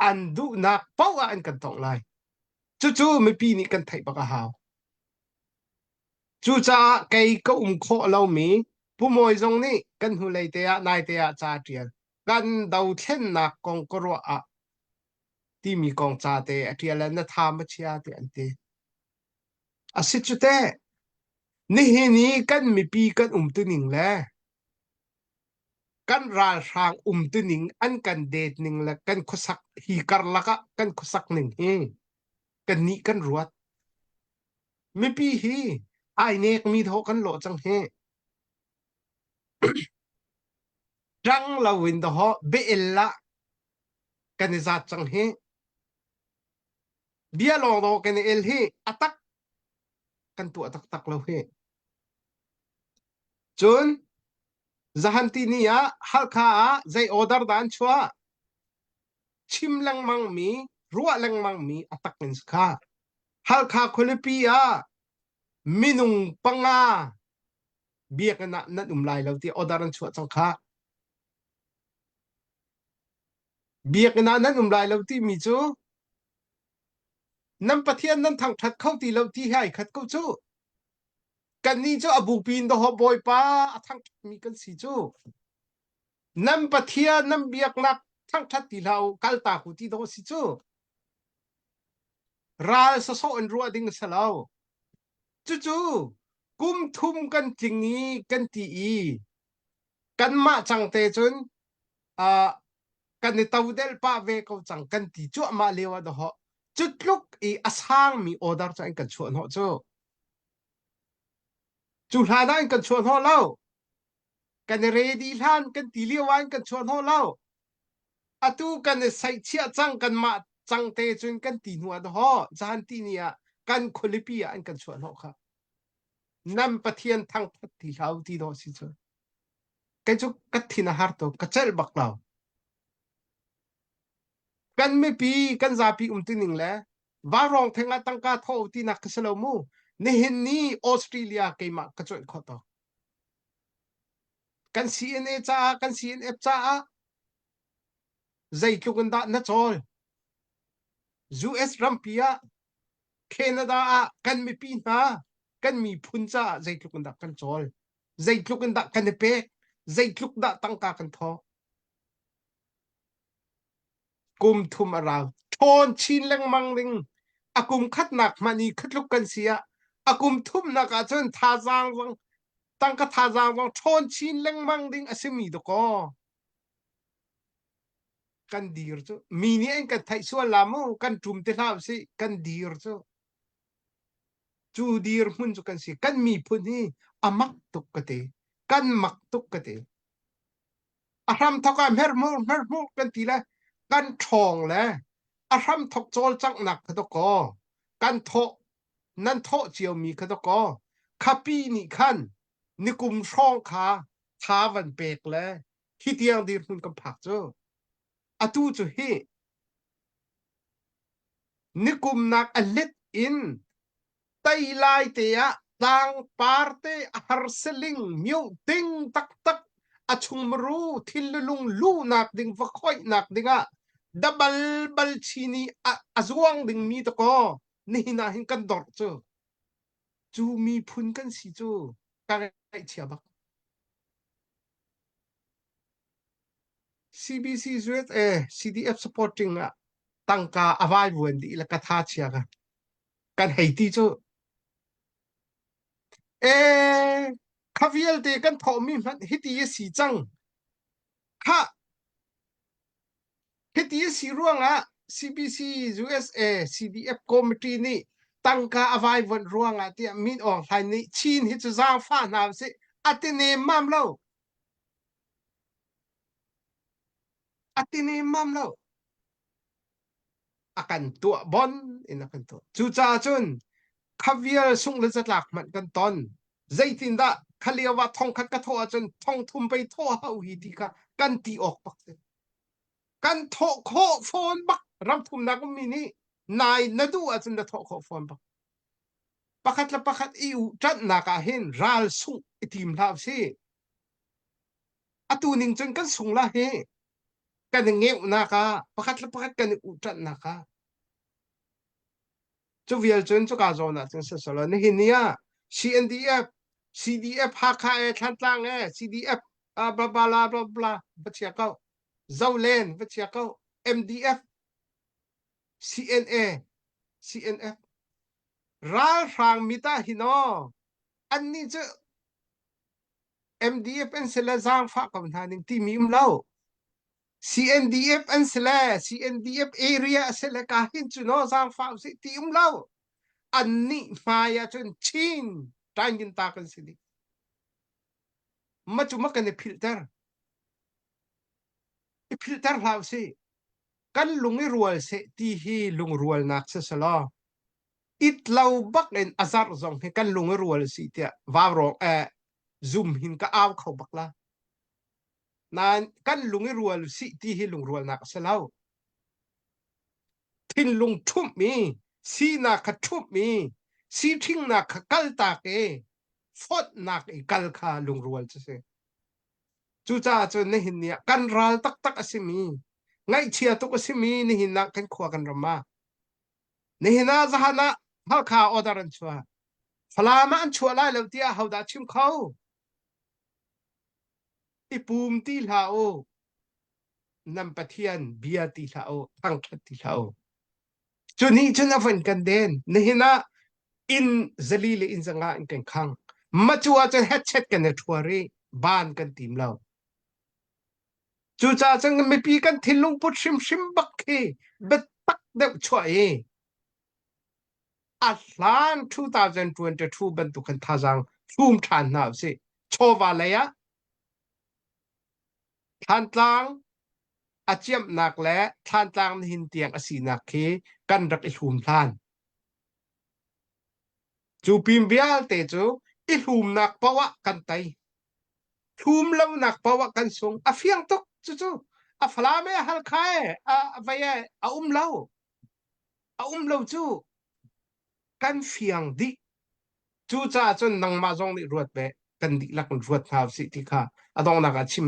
อันดูนักเป้าอันกันตองไลจู่ๆไม่ปีนี้กันไทยปากหาวจู่จ้าไกก็โคเรามีผู้มวยตรงนี้กันหูเลยเตียนายเตียจ่าเจียนกันดาวเช่นนักกองกรัวอะที่มีกองจ่าเตะเทียนนั้นทำมาเชียเตียนเตอาศัยจุดเตนี่กันไม่ปีกันตัวหนึ่งแหละกันราชางตัวหนึ่งอันกันเดทหนึ่งและกันขสักฮีการละกะกันขสักหนึ่งเฮกันนี่กันรวดไม่ปีฮีไอเนกมีเท่ากันโหลจังเฮจังเราวินดอเบลละกันจัดจังเฮเบียลองดอกันเอลเฮอตักกันตัวตักเราเฮจนจันทีนี้ฮัลข้าใจออเดอร์ดันชัวชิมลังมังมีรัวลังมังมีอตักเป็นสกาฮัลข้าคนปีมินุงปังอาเบียกันนั่นไลเราที่ออเดอร์ดันชัวจังข้าเบียกันนั่นไลเราที่มีจูนั่นปะเทียนนั่นทางทัดเข้าที่เราที่ให้ขัดเข้าจูกันนี่จูอบูปินดอกบอยป้าทางมีกันสิจูนั่นปะเทียนนั่นเบียกนักทางทัดที่เราคัลตาคุที่ดอกสิจูราลสะโซอันรัวดิ้งสลาวจู่ๆกุมทุ่มกันจริงนี้กันตีกันมาจังเตจนกันในตาวเดลป้าเวกจังกันตีจู่มาเลวดอกจุดลุกอาสางมีออเดอร์จังกันชวนหัวจู่หาได้กันชวนหัวเล่ากันเรดีล้านกันตีเลี้ยวันกันชวนหัวเล่าอาตูกันใส่เชียจังกันมาจังเตจนกันตีหัวดอกจานตีเนี่ยกันคลิปีอันกันชวนหัวค่ะนั่นปะเทียนทางพัดที่เราที่ดอสิจ้ะกันจุกัดที่นาฮาร์โตกัดเจลบักเรากันไม่ปีกันซาปีติหนึ่งแล้ววารองเทงาตังกาโทที่นักสลามูนี่เห็นนี่ออสเตรเลียเกมากัดจอยขอต่อกัน CNA จ้ากัน CNF จ้าใจทุกันดานัดจอย US รัมพียแคนาดากันไม่ปีนะกันมีพุนจ้าใจทุกันดากันจอยใจทุกันดากันเป๊กใจทุกดาตังกากันทอกุมทุมอาราวทนชินแรงมังลิงอากุมคัดหนักมานีคัดลุกกันเสียอากุมทุ่มนักอาจนทาจางวังตั้งกทาจางวังทนชินแรงมังลิงอาศัยมีดก็กันดีร์จ้มีนี่เองกันไทยส่วนลามูกันจุ่มเท้าสิกันดีร์จ้จูดีร์มุนจุกันสิกันมีพุนี่อามักตุกกะเตกันมักตุกกะเตอารามทอกาเมรมูกันทีละกันทองแล้วอารามทอกโจลจังหนักขดกอกันโทนั่นโทเจียวมีขดกอคาปีนี่ขันนิกุมช่องขาทาวันเปกแล้วที่เดียงดีร์มุนกับผักจ้อาตูจูเฮนิกุมนักอเล็ดอินไตไลเตียต่างปาร์เตอาร์เซลิงมิวติงตักอาชุมรูทิลลุงลูนักดิงฟักค่อยนักดิงะดับบัลชีนีอาจวงดิงมีตะกอนี่นาหินกันดอร์จูมีพุนกันสิจูกันไอเชียบัก CBC สวีทCDF supporting ตั้งกาอวัยวนดีละกะทาเชียกันให้ที่จูคาเวียลเตกันทอมีมันฮิตยสีจังฮะฮิตยสีร่วงCBC USA CDF committee นี่ตั้งกาอวัยวนร่วงที่มีออกไทยนี่ชีนฮิตจางฟ้านาสิอัติเนมัมเล่าอัติเนมัมเล่าakan tua bon in akan tu chu cha chun khavial sung le zatlak man kan ton zaitin da khaliawa thong khat ka tho chun thong thum pai tho hau hi ti ka kan ti ok pak kan tho kho phone bak ram thum na ko mi ni nai na du a chun da tho kho phone bak pakhat la pakhat iu chat na ka hin ral sung itim la si atuning chun kan sung la he kan ngeu na ka pakhat la pakhat kan u chat na ka chu vial chun chu ka zo na chun sa solo ni hin ya CNDF CDF ha kha e than tlang e CDF bla bla bla bla bachia ka Zaulen bachia ka MDF CNF ral rang mita hino anni chu MDF an sela zang fa kam thaning ti mi lo CNDF an sela CNDF area sela ka hin chu no zang fa si ti lo anni maya chun chin tangin ta kan sidi ma chu ma kan filter hlaw si kan lungi rual se ti hi lung rual nak se sala it lau bak en azar zong he kan lungi rual si tia vawro zoom hin ka aw khau bakla na kan lungi rual si ti hi lung rual nak selau tin lung thup mi si na kha thup mi si thing na kha kal ta ke fot nak e kal kha lung rual se chu cha chu ne hin nia kan ral tak tak asimi ngai chia tu asimi ni hin na kan khwa kan rama ni hina zahana hal kha order an chua falama an chua lai lo tia hauda chim khau ipum ti la o nam pathian bia ti la o thang khat ti la o chu ni chuna fan kan den ni hina in zalile in zanga in kan khang ma chua chen headset kan ne thuari ban kan tim lo chu cha chang me pi kan thilung put shim shim bak khi bet tak de chwa e atlan 2022 ban tu kan thajang thum than na se chowa le ya than tlang achiam nak le than tlang hin tiang asinak khi kan rak i thum than chu pim bial te chu i thum nak pawa kan tai thum lo nak pawa kan sung a fiang tok chu a fala me hal khae a vaya a lo chu kan fiang di chu cha chun nang ma jong ni ruat be kan di lak ruat thau si ti kha adong na ka chim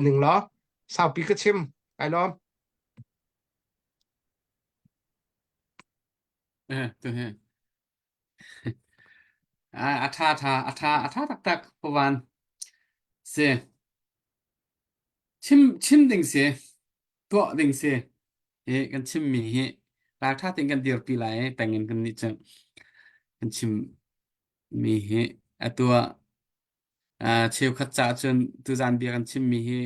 ning lo sao pi ka chim ai lo tu he atha tak tak pawan se chim ding se to ding se he kan chim mi he la tha ting kan dir pi lai tangin kan ni chang kan chim mi he atua cheu khat cha chun tu zan bia kan chim mi he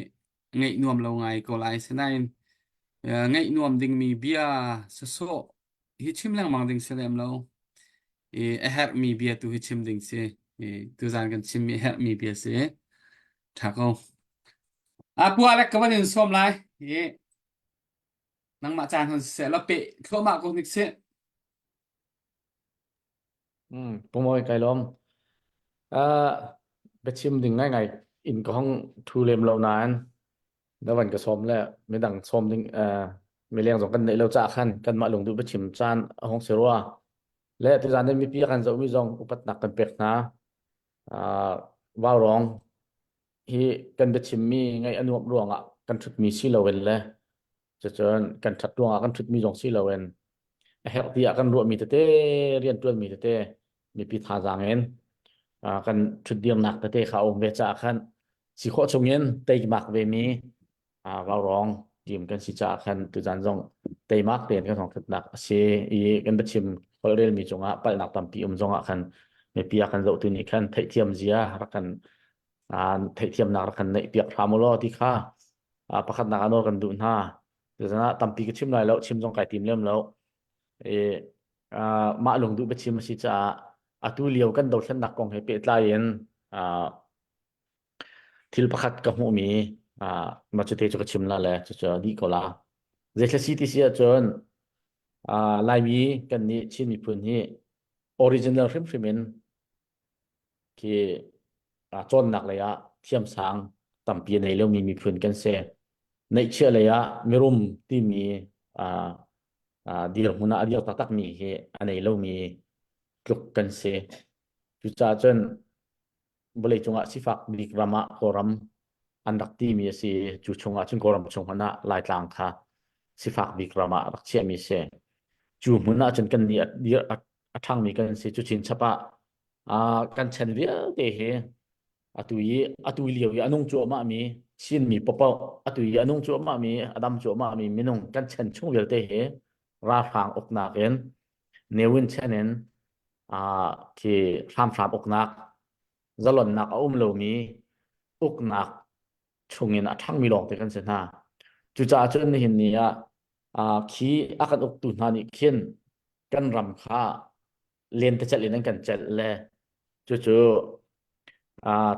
ngai nuam lo ngai ko lai se nain ngai nuam ding mi bia so hi chim lang mang ding se lem lo a her mi bia tu hi chim ding se tu zan kan chim mi her mi bia se tha ko pu alek ka ban som lai nang ma chan se la pe thlo ma ko nik se Pumoi kai lom bechim ding ngai ngai in ko hong thu lem lo nan da wan ka som le me dang som ding me leng jong kan nei lo cha khan kan ma lung du bechim chan hong serwa le tu zan mi pi kan zo mi jong upat nak kan pek na wa rong hi kan bechim mi ngai anuam ruanga kan thut mi si lo wen le chon kan that ruanga kan thut mi jong si lo wen hek tia kan ru mi te rian tuan mi te mi pi tha jang en kan thut diam nak te kha om ve cha khan si kho chung yen te mak ve mi wa rong dim kan si cha khan tu jan jong te mak ten kan thong thut nak se i kan bechim hol rel mi chunga pal nak tam pi jonga khan mi pi kan zo tu ni khan thai thiam zia ra kan thai thiam nak ra kan nei piak thamulo ti kha pakhat nak anor kan du na tu jana tam pi ka chim lai lo chim jong kai tim lem lo ma lung du bechim si cha atu liau kan do thlan nak kong he pe tla yen thil pakhat ka mu mi ma chu te chu ka chim la le chu di ko la je thla si ti sia chon lai mi kan ni chin mi phun hi original film in ki chon nak le ya thiam sang tam pi nei lo mi phun kan se nei che le ya mirum ti mi dir huna adio tak mi he anei lo mi กลุกกันเสจุจ่าจนบริจงอาสิฟักดีกรามาโครัมอันดักที่มีสิจุชงอาจนโครัมชงหน้าลายต่างค่ะสิฟักดีกรามารักเชียมีเสจูมุนอาจนกันเดียทางมีกันสิจุชินชปะกันเชนเดียเตะอตุยเลียวอันงจัวมามีชินมีปะปะอตุยอันงจัวมามีอดัมจัวมามีมินงกันเชนชงเดียวเตะราฟางอกนักเอ็นเนวินเชนเอ็นที่รามอกนักจะหล่นนักอุ้มโลมีอกนักชงเงินทั้งมีหลอกเตกันเสนาจุจ่าจนเห็นเนี่ยขี้อากันอกตุนหานิเขียนกันรำค่าเรียนแต่จะเรียนนั่นกันเจ็ดเลยจู่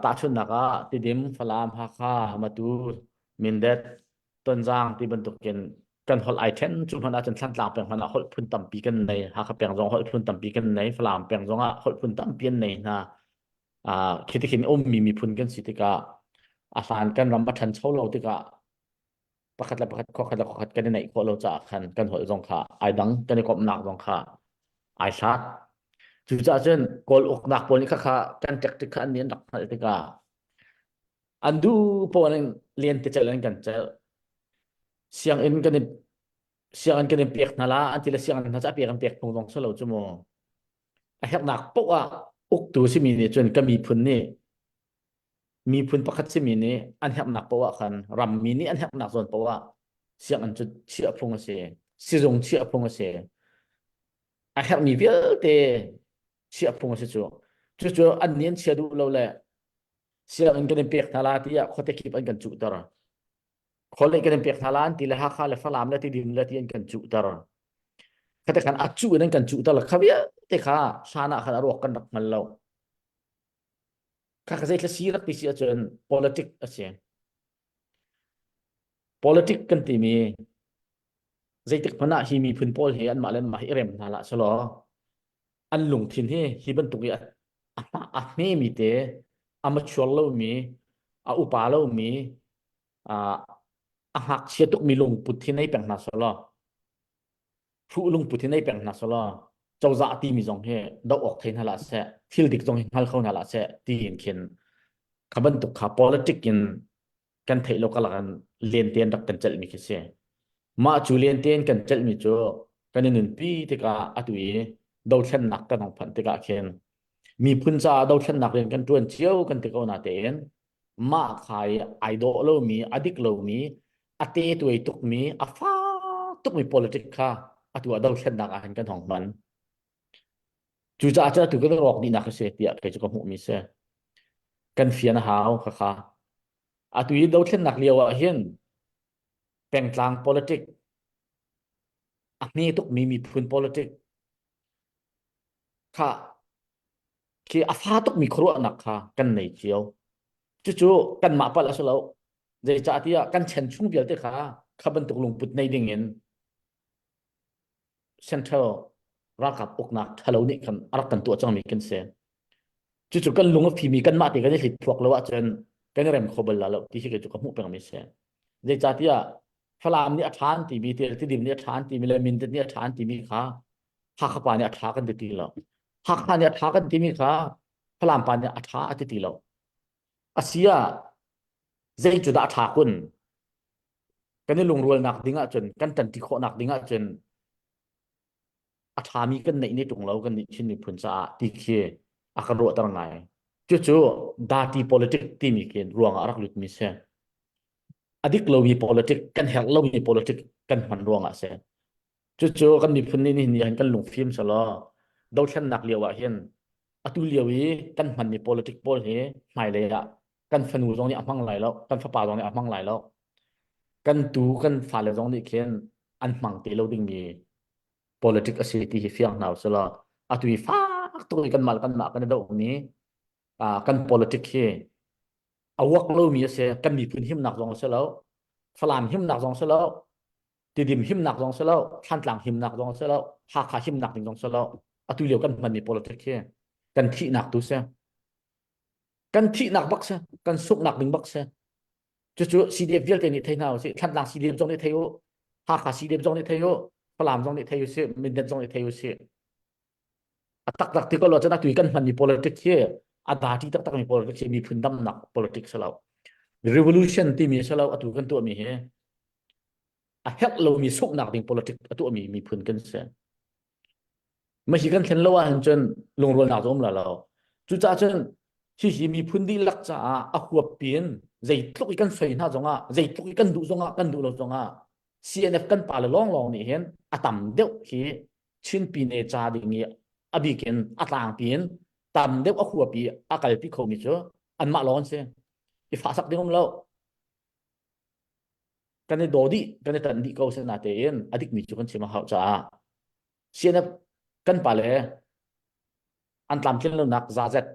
ตาชุนนักติดิมฟลามฮักค่ามาดูมินเด็ดต้นจางที่บรรทุกกันฮอลไอเทนจุดพันอาจารย์สั้นหลังเปียงพันฮอลพุ่นตั้มปีกันในฮักเปียงจงฮอลพุ่นตั้มปีกันในฟลามเปียงจงฮอลพุ่นตั้มปีกันในนะคิดที่คิดมีพุ่นกันสิติกาอาสานกันรำบัชันเช่าเราติกาประคัดละประคัดข้อขัดละข้อขัดกันในข้อเราจะกันหัวจงค่ะไอดังกันในกบหนักจงค่ะไอชาร์จุดจะเช่นกอลอกหนักปนนี้ค่ะกันจักติกันนี้หนักติกาอันดูปนเรียนติดจะเรียนกันจะเสียงอินกันเปียกนั่นละอันที่ละเสียงนั่นจะเปียกกันเปียกพงตรงสลาวจุโมไอแหกหนักปกอุกตัวสิมีเนี่ยจนก็มีพุ่นนี่มีพุ่นประคัดสิมีนี่อันแหกหนักปะคันรำมีนี่อันแหกหนักส่วนปะเสียงอันจุดเชื่อพงเสียสิรงเชื่อพงเสียไอแหกมีเวียเตเชื่อพงเสียจู่อันนี้เชื่อดูเราแหละเสียงอันกันเปียกนั่นละที่เขาจะคิดอันกันจุดตระคนเลยกันเปียกทลานที่ละฮักข้าละฟลามละที่ดิมละที่อันกันจุตระเขาแต่กันอัดจุนั่นกันจุตระเขาเบี้ยแต่ข้าชานะข้ารวกันนักมันเราข้าก็จะเสียรักที่เสียจน politic เสีย politic กันที่มีใจตึกพนักฮีมีพื้นโพลเฮียนมาเล่นมาฮิเรมนั่นละสโลอันหลงทินเฮฮีบันตุกยอันนี้มีเตะอามาชวลเรามีอุปาเรามีหักเสียตุกมีลงปุถินในแปลงนาสลอผู้ลงปุถินในแปลงนาสลอเจ้าจะตีมีจงเฮดอกออกเทนหลาเสทิลดิกจงหัลเข้าหลาเสตีเห็นเข็นขบันตุกขา politic กันเทโลกละกันเลียนเตียนรักกันเจลมีคิเสมาจูเลียนเตียนกันเจลมีโจกันนึนปีติกาอตุยดาวเช่นนักกันของพันติกาเข็นมีพุ่นจ่าดาวเช่นนักเรียนกันจวนเจียวกันติกาหนาเตียนมาขายไอดอลเรามีอดิกเรามีอาเตตัวตุกมีฟ้าตุกมี politic ค่ะตัวดาวเช่นนักอาหารกันของมันจู่จ้าจะถูกกันหลอกดีนักเสียเดียกจะก็หูมีเสียกันเฟียนหาวค่ะตัวดาวเช่นนักเลียวเห็นแปลงกลาง politic นี่ตุกมีพื้น politic ค่ะคือฟ้าตุกมีครัวนักค่ะกันในเจียวจู่กันมาปะละสแล้วใจจ่าที่กันเช่นช่วงเดียวเตะค่ะขับรรทุกลงปุดในดิ่งเงินเซ็นทรัลรักกับอกนักฮัลโหลนี่กันรักกันตัวจังมีกันเสียจู่กันลงกับพีมีกันมาตีกันได้สิพวกเราว่าจนกันเริ่มขบแล้วที่ที่จู่กับมุกเป็นมีเสียใจจ่าที่ฟลามนี่อัฐานที่มีที่ดิมนี่อัฐานที่มีเลมินนี่อัฐานที่มีค่ะหักปานนี่อัฐากันตีแล้วหักปานนี่อัฐากันที่มีค่ะฟลามปานนี่อัฐาอัตีแล้วอาเซียใจจุดอัฐาคุณกันนี่ลงรวยหนักดิ้งจนกันตันติโคหนักดิ้งจนอาถามีกันในตรงเรากันนี่ชินพุ่นซาที่เคียอาการรัวตรังไงจู่ดาตี politic ที่มีเกินรวงอารักลุดมิเซอดีตเรามี politic กันเฮลเรามี politic กันมันรวงอ่ะเซจู่กันมีพุ่นนี่เห็นกันลงฟิล์มสลอดาวเช่นนักเลียวเห็นตุเลียวีกันมันมี politic โพลเฮไม่เลยอะกันฟันูตรงนี้อ่ะมั่งไหลแล้วกันฟ้าป่าตรงนี้อ่ะมั่งไหลแล้วกันตูกันฝ่าเลยตรงนี้เขียนอันมั่งตีเราดิ้งมี politic acidity hiang now sala atui fa atui kan mal kan ma kan do ni kan politic he awak lo mi se kan mi pun him nak jong selo falam him nak jong selo tidim him nak jong selo than tlang him nak jong selo ha kha him nak jong selo atui leo kan man mi politic he kan thi nak tu se kan thi nak bak se kan suk nak ding bak se chu CDF vel te ni thai nào se than tlang CDF jong ni thai ho ha kha CDF jong ni thai hoฟลามตรงนี้เทียสิมินเดนตรงนี้เทียสิ ตักตักที่ก็เราจะนักตุยกันมันมี politics ที่ดาที่ตักตักมี politics มีพื้นดำหนัก politics เรา revolution ที่มีเราตุยกันตัวมีเฮเฮกเรามีสุกหนักถึง politics ตัวมีพื้นกันเสียไม่ใช่กันเห็นแล้วว่าจนลงรวนหนักตรงนั้นเราจุดจ้าจนที่มีพื้นที่หลักจ้าหัวเปลี่ยนใจทุกกันไฟหน้าจงใจทุกกันดูจงกันดูเราจงCNF กันป่าละลองนี่เห็นต่ำเดียวที่ชินปีเนจาดิ่งเงี้ยบีกินต่างเปลี่ยนต่ำเดียวหัวปีกัลปีเขามีเจออันมาร้อนเสียอีฟ้าสักเดียวเรากันในโดดีกันในตันดีเขาเสนาเตียนดิกมีจุกันเชื่อมาเขาจ้าCNF กันป่าเลยอันตามเช่นเราหนักซาเซต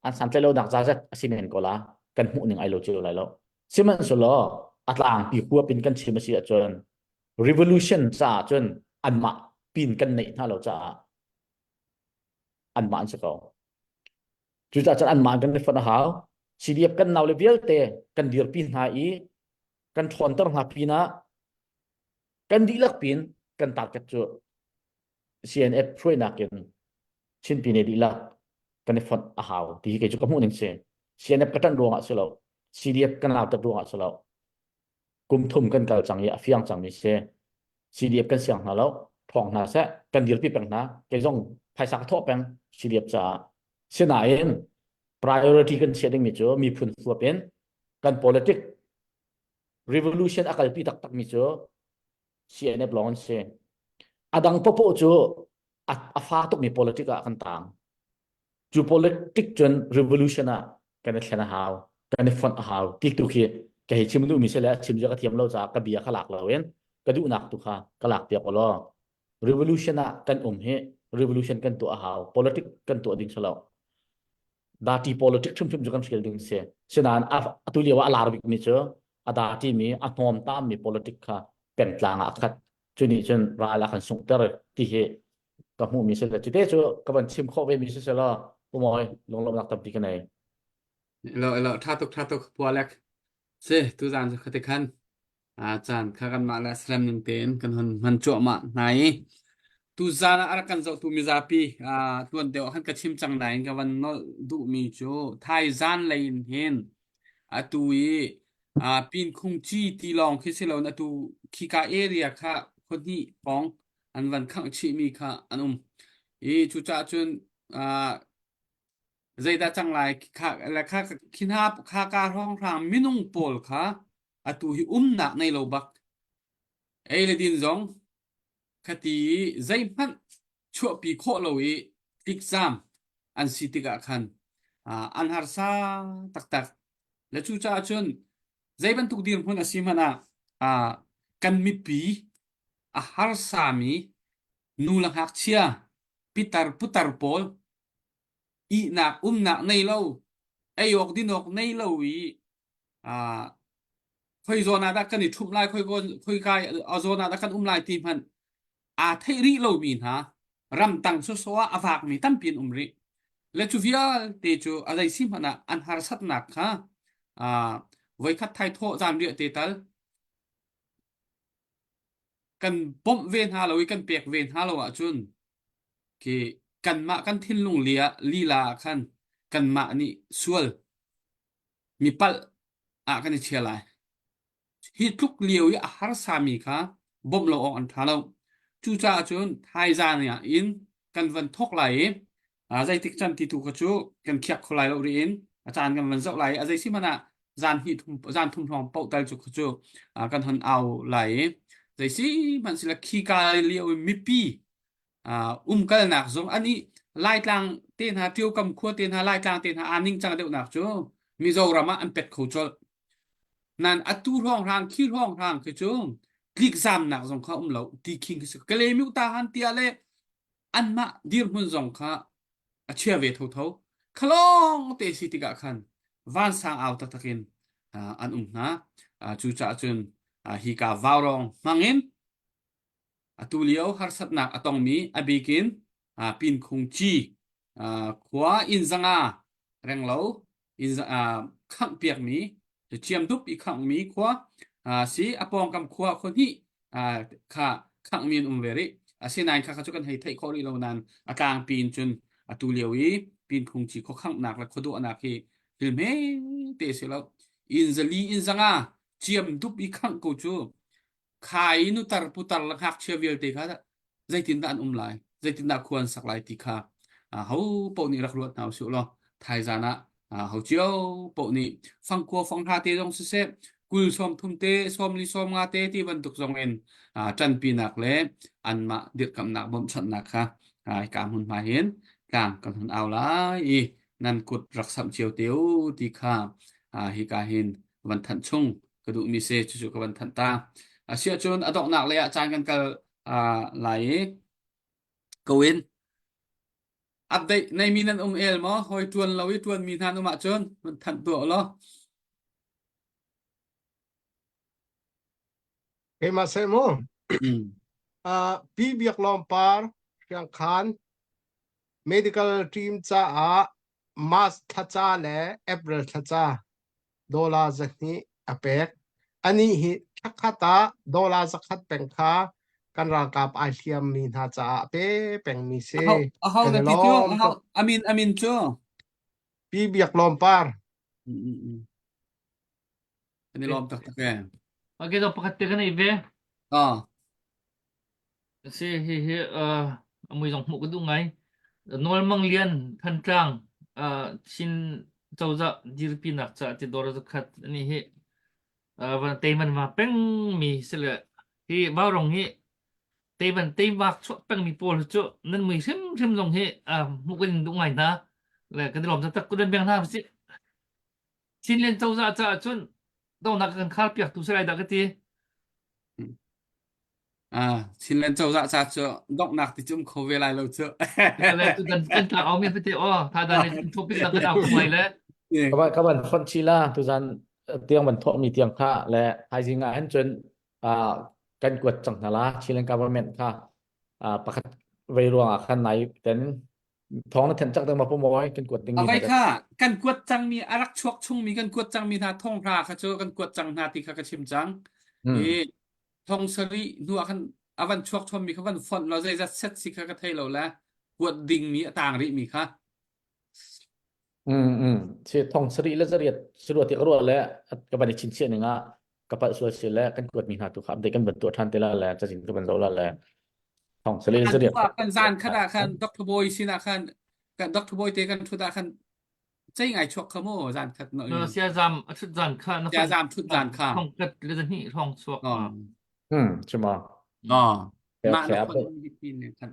อันสันเช่นเราหนักซาเซตสิเมนก็ละกันหูหนึ่งไอโลเจออะไรแล้วสิมันสุดล้อต่างปีหัวเป็นกันชิมเสียจน revolution จ้าจนอันมาปีนกันในท่าเราจ้าอันมาอันสักเอาจุดจ้าจนอันมากันในฝันหาวสิเดียบกันนาวเลเวลเตกันเดียร์ปีนหายกันทอนตรงหาปีนะกันดีลักปีนกันตัดกันจุด CNF ช่วยนักกันชินปีนดีลักกันในฝันหาวที่เกี่ยวกับหูหนึ่งเสีย CNF กันดวงอ่ะสลาว CDF กันเอาแต่ดวงอ่ะสลาวกุมทุ่มกันเก่าจังเนี่ยฟิยังจังมีเสีย CDF กันเสียงหาแล้วพองหาเสะกันเดียร์ปีแปงนะแกจงภายสักทอแปง CDF จะเสียไหนเอง priority กันเสียดิ้งมีเจอมีพื้นฟัวเป็นกัน politics revolution อาการปีตักตักมีเจอ CNF ร้อนเสียดังพอพอเจอฟ้าตกมี politics กันต่างจู politics จน revolution กันในเชนหาวกันในฝันหาวที่ตุกี้แกเห็นชิมดูมีเสียแล้วชิมจะกระเทียมเราจะกระเบียขลักเราเองกระดูหนักตุค่ะกระหลักเปียกก็รอ revolution กันเฮ revolution กันตัวหาว politics กันตัวดิ่งเฉลาดาที่ politics ชุ่มๆจะกันเสียดิ่งเสียฉะนั้นตัวเรียกว่าอลาร์บิกมีเจอดาที่มีอัตโนมัติมี politics ค่ะเป็นกลางอักขัดจุดนี้จนรายละคันส่งเตอร์ที่เฮกับหูมีเสียแล้วจุดเดียวกับมันชิมข้อเวมีเสียแล้วผู้มอยลงนักตับดีกันไหนเราท่าตกพัวแรกเซ่ตุจานจะขัดขันอาจารย์ข้ากันมาแล้วสแลมหนึ่งเต็นกันมันจ่อมาไหนตุจานอารักันจะตุมิซาปีตัวเดียวขันกระชิมจังไหนกันวันนดูมีโจไทยจานเลยเห็นตุยปีนคงจีตีลองคิดเสียแล้วนะตุคิกาเอเรียค่ะคนนี้ป้องอันวันข้างชีมีค่ะอันจุจ่าจนใจได้จังไรค่ะและค่ะคิดหาค่ะการร้องรำมินุ่งโปลค่ะตุยหนักในโลบักเลดินซองคดีใจมันชั่วปีโคโลวีติกซามอันสิติกะคันอันฮาร์ซาตักและจุจ่าจนใจมันทุกเดือนพ้นสิมานะกันมีปีฮาร์ซามีนูลังฮักเชียพิตาร์พุตาร์โปลหนักหนักในโลออกดินออกในโลวีค่อยโซนาดักกันนี่ทุบไล่ค่อยกายเอาโซนาดักกันไล่ทีมันเทริโลมีนฮะรำตังโซอฝากมีตั้มเปลี่ยนริและจูฟิอาเตจูอะไรสิมันอันฮาร์สัตนักฮะไว้คัดไทยโทจามเดียเตตัลกันป้อมเวนฮาโลวิกันเปียกเวนฮาโลจุนกันมากันทิ้งลงเลียลีลาคันกันมานี่สวลมีปัลกันเชียร์ไรฮิตลุกเลียวยาฮาร์สามีค่ะบ่มเราออกอันทาเราจูจ่าจนไทยจานเนี่ยอินกันวันทกไหลใจติกจันที่ถูกกระจุกันเขียบคนไหลเราเรียนอาจารย์กันวันเสาร์ไหลอะไรสิมันจานฮิตจานทุ่มทองเป่าตาจุกกระจุกันทันเอาไหลใจสิมันสิละขี้กาเลียวมิปีกันหนักสงอันนี้ไล่กลางเตียนหาเที่ยวกำขวดเตียนหาไล่กลางเตียนหาอันนิ่งจังเดียวหนักจูมีโจรามาอันเป็ดเขาจดนั่นตู้ห้องทางขี้ห้องทางคือจูคลิกซ้ำหนักสงเขาเราตีคิงคือก็เลยมิวตาหันเตียเลยอันมาดีร์มันสงเขาเชื่อเวทเท่าขลองเตสิติกะขันวันสางเอาตะตะกินอันนะจูจ่าจนฮิกาวาวรองมังเงินตุเลียวฮาร์สัตนักตองมีบิกินปินคงจีขวาอินซังแรงเหลาอินขังเปียกมีจะเชียมทุบอีกขังมีขวาสีปองกำขวาคนที่ข้าขังมีเวริเส้นนายข้าจุกันให้ไทยคอรีเหล่านั้นกลางปีนจน tu liawi pin khung chi kho khang nak la khodo na ki hil me te se lo in zali in zanga chiam dup i khang ko chu khai nu tar putar la hak chevial te kha zaitin dan lai zaitin da khuan sak lai ti kha ho po ni rak ruat naw su lo thai zana ho chiao po ni phang ko phang ha te dong se kul som thum te som li som nga te ti ban tuk zong en chan pi nak le an ma dir kam nak bom chan nak kha ka mun ma hen kang kan hun aw lai i nan kut rak sam chiao teu ti kha hi ka hin van than chung ka du mi se chu chu ka van than ta sia chun adok nak le chan kan kal lai ko in update nay minan el mo hoi tuan lawi tuan mi than ma chun van than to lo Ke ma se mo pi biak lom par yang khan medical team cha mas thacha le april thacha dola zakni apek ani hi thakata dola zakhat pengkha kan ra kap ai thiam mi na cha pe peng mi se how kan the lom video to amin cho pi biak lom par ani lom tak tak eh Okay, so pakat ka na ibe. Si hi amoy jong mo kudu ngay. Normang lian than trang sin chawza dirpi nak cha ti dora zakhat ni hi van tayman ma peng mi sila hi barong hi tayman taybak cho peng mi pol cho nan mi sim jong hi mo kun du ngay na la kan lom tak kudan beng na si sin len chawza cha chun daw nak kan khal piak tu sila da kati xin lên châu dạ cha cho động nạc thì chúng khâu về lại lâu chưa la tu dan kan ta au mi pati tha dan ni topic da kan au mai le các bạn phân chi la tu gian tiếng bản thọ mi tiếng khaและไทยจริงอ่ะเห็นจนกันกวดจังนาลาชิเลน government ค่ะประคัดเวรัวขันไหนแต่ท้องนั้นถึงจักเดิมมาพุ่มเอาไว้กันกวดติง เอา นี่ ไว้ค่ะกันกวดจังมีอารักชวกชุ่งมีกันกวดจังมีนาท่องพราค่ะเจอกันกวดจังนาติค่ะกระชิมจังท่องสรีนัวคันอวันชวกชมมีคำวันฟอนเราจะเซตสิค่ะกระเทยเราแล้วกวดดิ่งมีต่างริมีค่ะชื่อท้องสรีและสรีสรวจที่รัวแล้วกับบันชินเชียนหนึ่งอ่ะกับปัจจุบันเชียแล้วกันกวดมีหาตุครับเด็กกันบรรตัวทันเตล่าแล้วจะสินกับบันโซล่าแล้วท้องสรีและสรี กันซานขนาดคันดรบอยสินะคันกันดรบอยเตกันทุดาคันใจไงชวกขโมยซานคัดหน่อย เสียจำชุดจันค่ะ จะจำชุดจานค่ะ ท่องกัดเรื่องนี้ท่องสวก ใช่ไหม มา แค แล้ว บ คนมีปีนคัน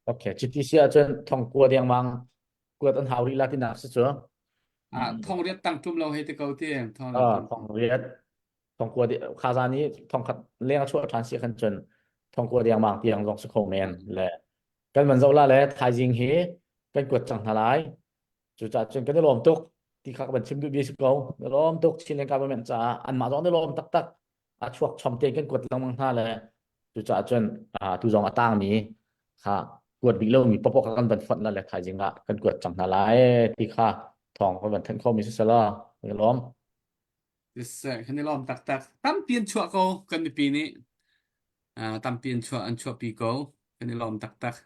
โอเคจิตที่เสียจนท้องกลัวเดียงมังกลัวต้นหาวิลาที่นักสุดจ้ะ ท่องเรียนตั้งจุ่มเราให้ตะเกาเตียงท่อง ท้องเรียดท้องกลัวเดียคาซานี้ท้องขัดเลี้ยงชั่วทานเสียขันจนท้องกลัวเดียงมังเตียงรองสุขแมนแหละกันเหมือนเราละแหละไทยจริงเฮกันกวดจังทลายจุดจัดจนกันได้ลมตกที่ข้าบันชิมดูบีสกาวได้ลมตกชินเลนการเป็นจ่าอันมาจ้องได้ลมตักช่วงชมเตียงกันกวดลังมังท่าเลยจุดจัดจนตุจงตั้งมีค่ะกวดบิ๊กเล่มีปปกันเป็นฝันแล้วแหละไทยจริงอ่ะกันกวดจังทลายที่ข้าทองก็เป็นทั้งข้อมีสุดละได้ลมคันนี้ลองตักตั้มเปลี่ยนชั่วเขากันในปีนี้ตั้มเปลี่ยนชั่วอันชั่วปีเขาคันนี้ลองตัก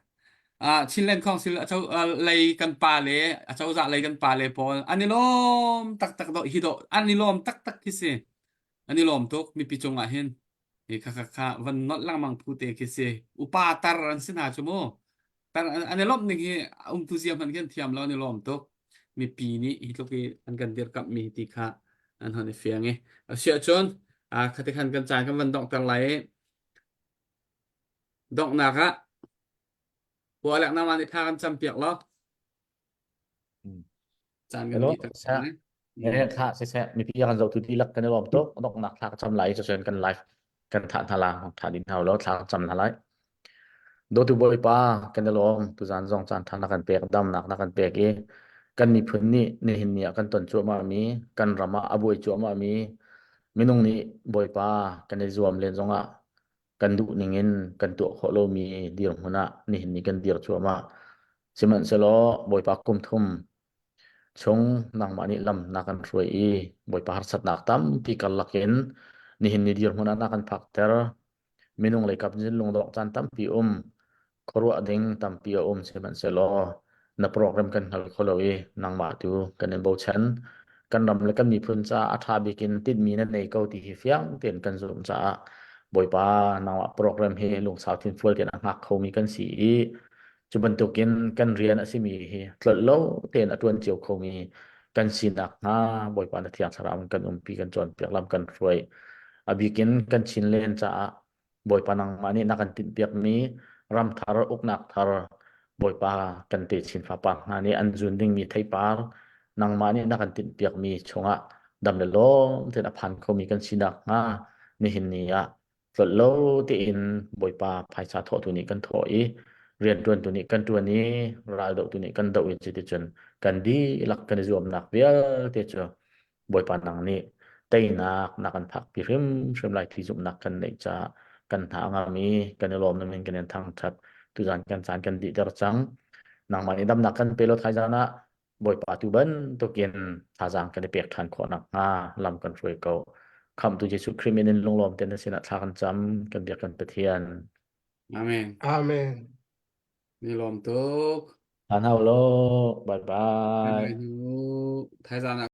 ชินเล่นของสิเจ้าเลยกันปาเลยเจ้าจะเลยกันปาเลยพออันนี้ลมตักดอกฮิโดอันนี้ลมตักที่สิอันนี้ลมตุกมีปีจงอ่ะเห็นค่ะวันนอตล่างมังพูดเองคิดสิอุปาตารันสินาชั่วโมงแต่อันนี้ลมนี่ตุเสียมันกันเทียมแล้วอันนี้ลมตุกมีปีนี้ฮิโตกีอันกันเดียร์กับมีติค่ะอันนั้นเฟียงไงเสียจนคัดคันกันจ่ายกันวันดอกตะไลดอกหนักอะหัวแหลกน้ำมันในทางจำเปียกแล้วจานกันดีตักใช่ไหมเนี่ยค่ะใช่มีพี่กันเราทุที่รักกันได้ลมตกดอกหนักทางจำไหลจะเชิญกันไลฟ์กันฐานทลาของฐานดินเทาแล้วทางจำทลายโดยตัวบริปากันได้ลมตัวจานจงจานทางนักกันเปียกดำหนักนักกันเปียกกันมีพื้นนี่ในหินเนี่ยกันต้นจั่วมามีกันรำมาอบวยจั่วมามีไม่นุ่งนี้บอยปากันในรวมเรียนจงอ่ะกันดุนิ่งินกันตัวโคโลมีเดียร์หัวหน้าในหินนี้กันเดียร์จั่วมาสิมันเสลอบอยปากุมทุ่มชงนางมานิลำนักกันรวยบอยปาหัดสัตนักตั้มปีกันลักเห็นในหินนี้เดียร์หัวหน้านักกันพักเตอร์ไม่นุ่งเลยกับจินลงดอกจันตั้มปีครัวดิ่งตั้มปีสิมันเสลอ na program kan hal kholowi nangma tu kan en bo chan kan ram le kan mi phun cha atha bikin tin mi na nei ko ti hi fiang ten kan zum cha boi pa nangma program he lung south in full ten angak kho mi kan si chu ban tukin kan rian asimi hi tlot lo ten atun chiu kho mi kan sinak na boi pa na thiang saram kan pi kan chon piak lam kan roi abikin kan chin len cha boi pa nang mani na kan tin piak mi ram thar uknak thar boi pa kan te chin fa pa ani an zun ding mi thai par nang mani na kan tin piak mi chunga dam le lo ten a phan kho mi kan sinak na ni hin ni a tlot lo ti in boi pa phai sa tho tu ni kan tho i rian tuan tu ni kan tuan ni ral do tu ni kan do in chi ti chun kan di lak kan zuam nak vial te chu boi pa nang ni tei nak nakan phak pi rim lai thi zum nak kan nei cha kan tha nga mi kan lom na min kan thang that tu jan kan san kan di dar chang nang mani dam nak kan pelo thai jana boi pa tu ban to ken tha jang kan pek than kho nak nga lam kan roi ko kham tu jesu krimin long lom ten sina tha kan cham kan dia kan pathian Amen. Amen. Mi lom tuk. han hau lo bye Bye bye bye nu. Thái Lan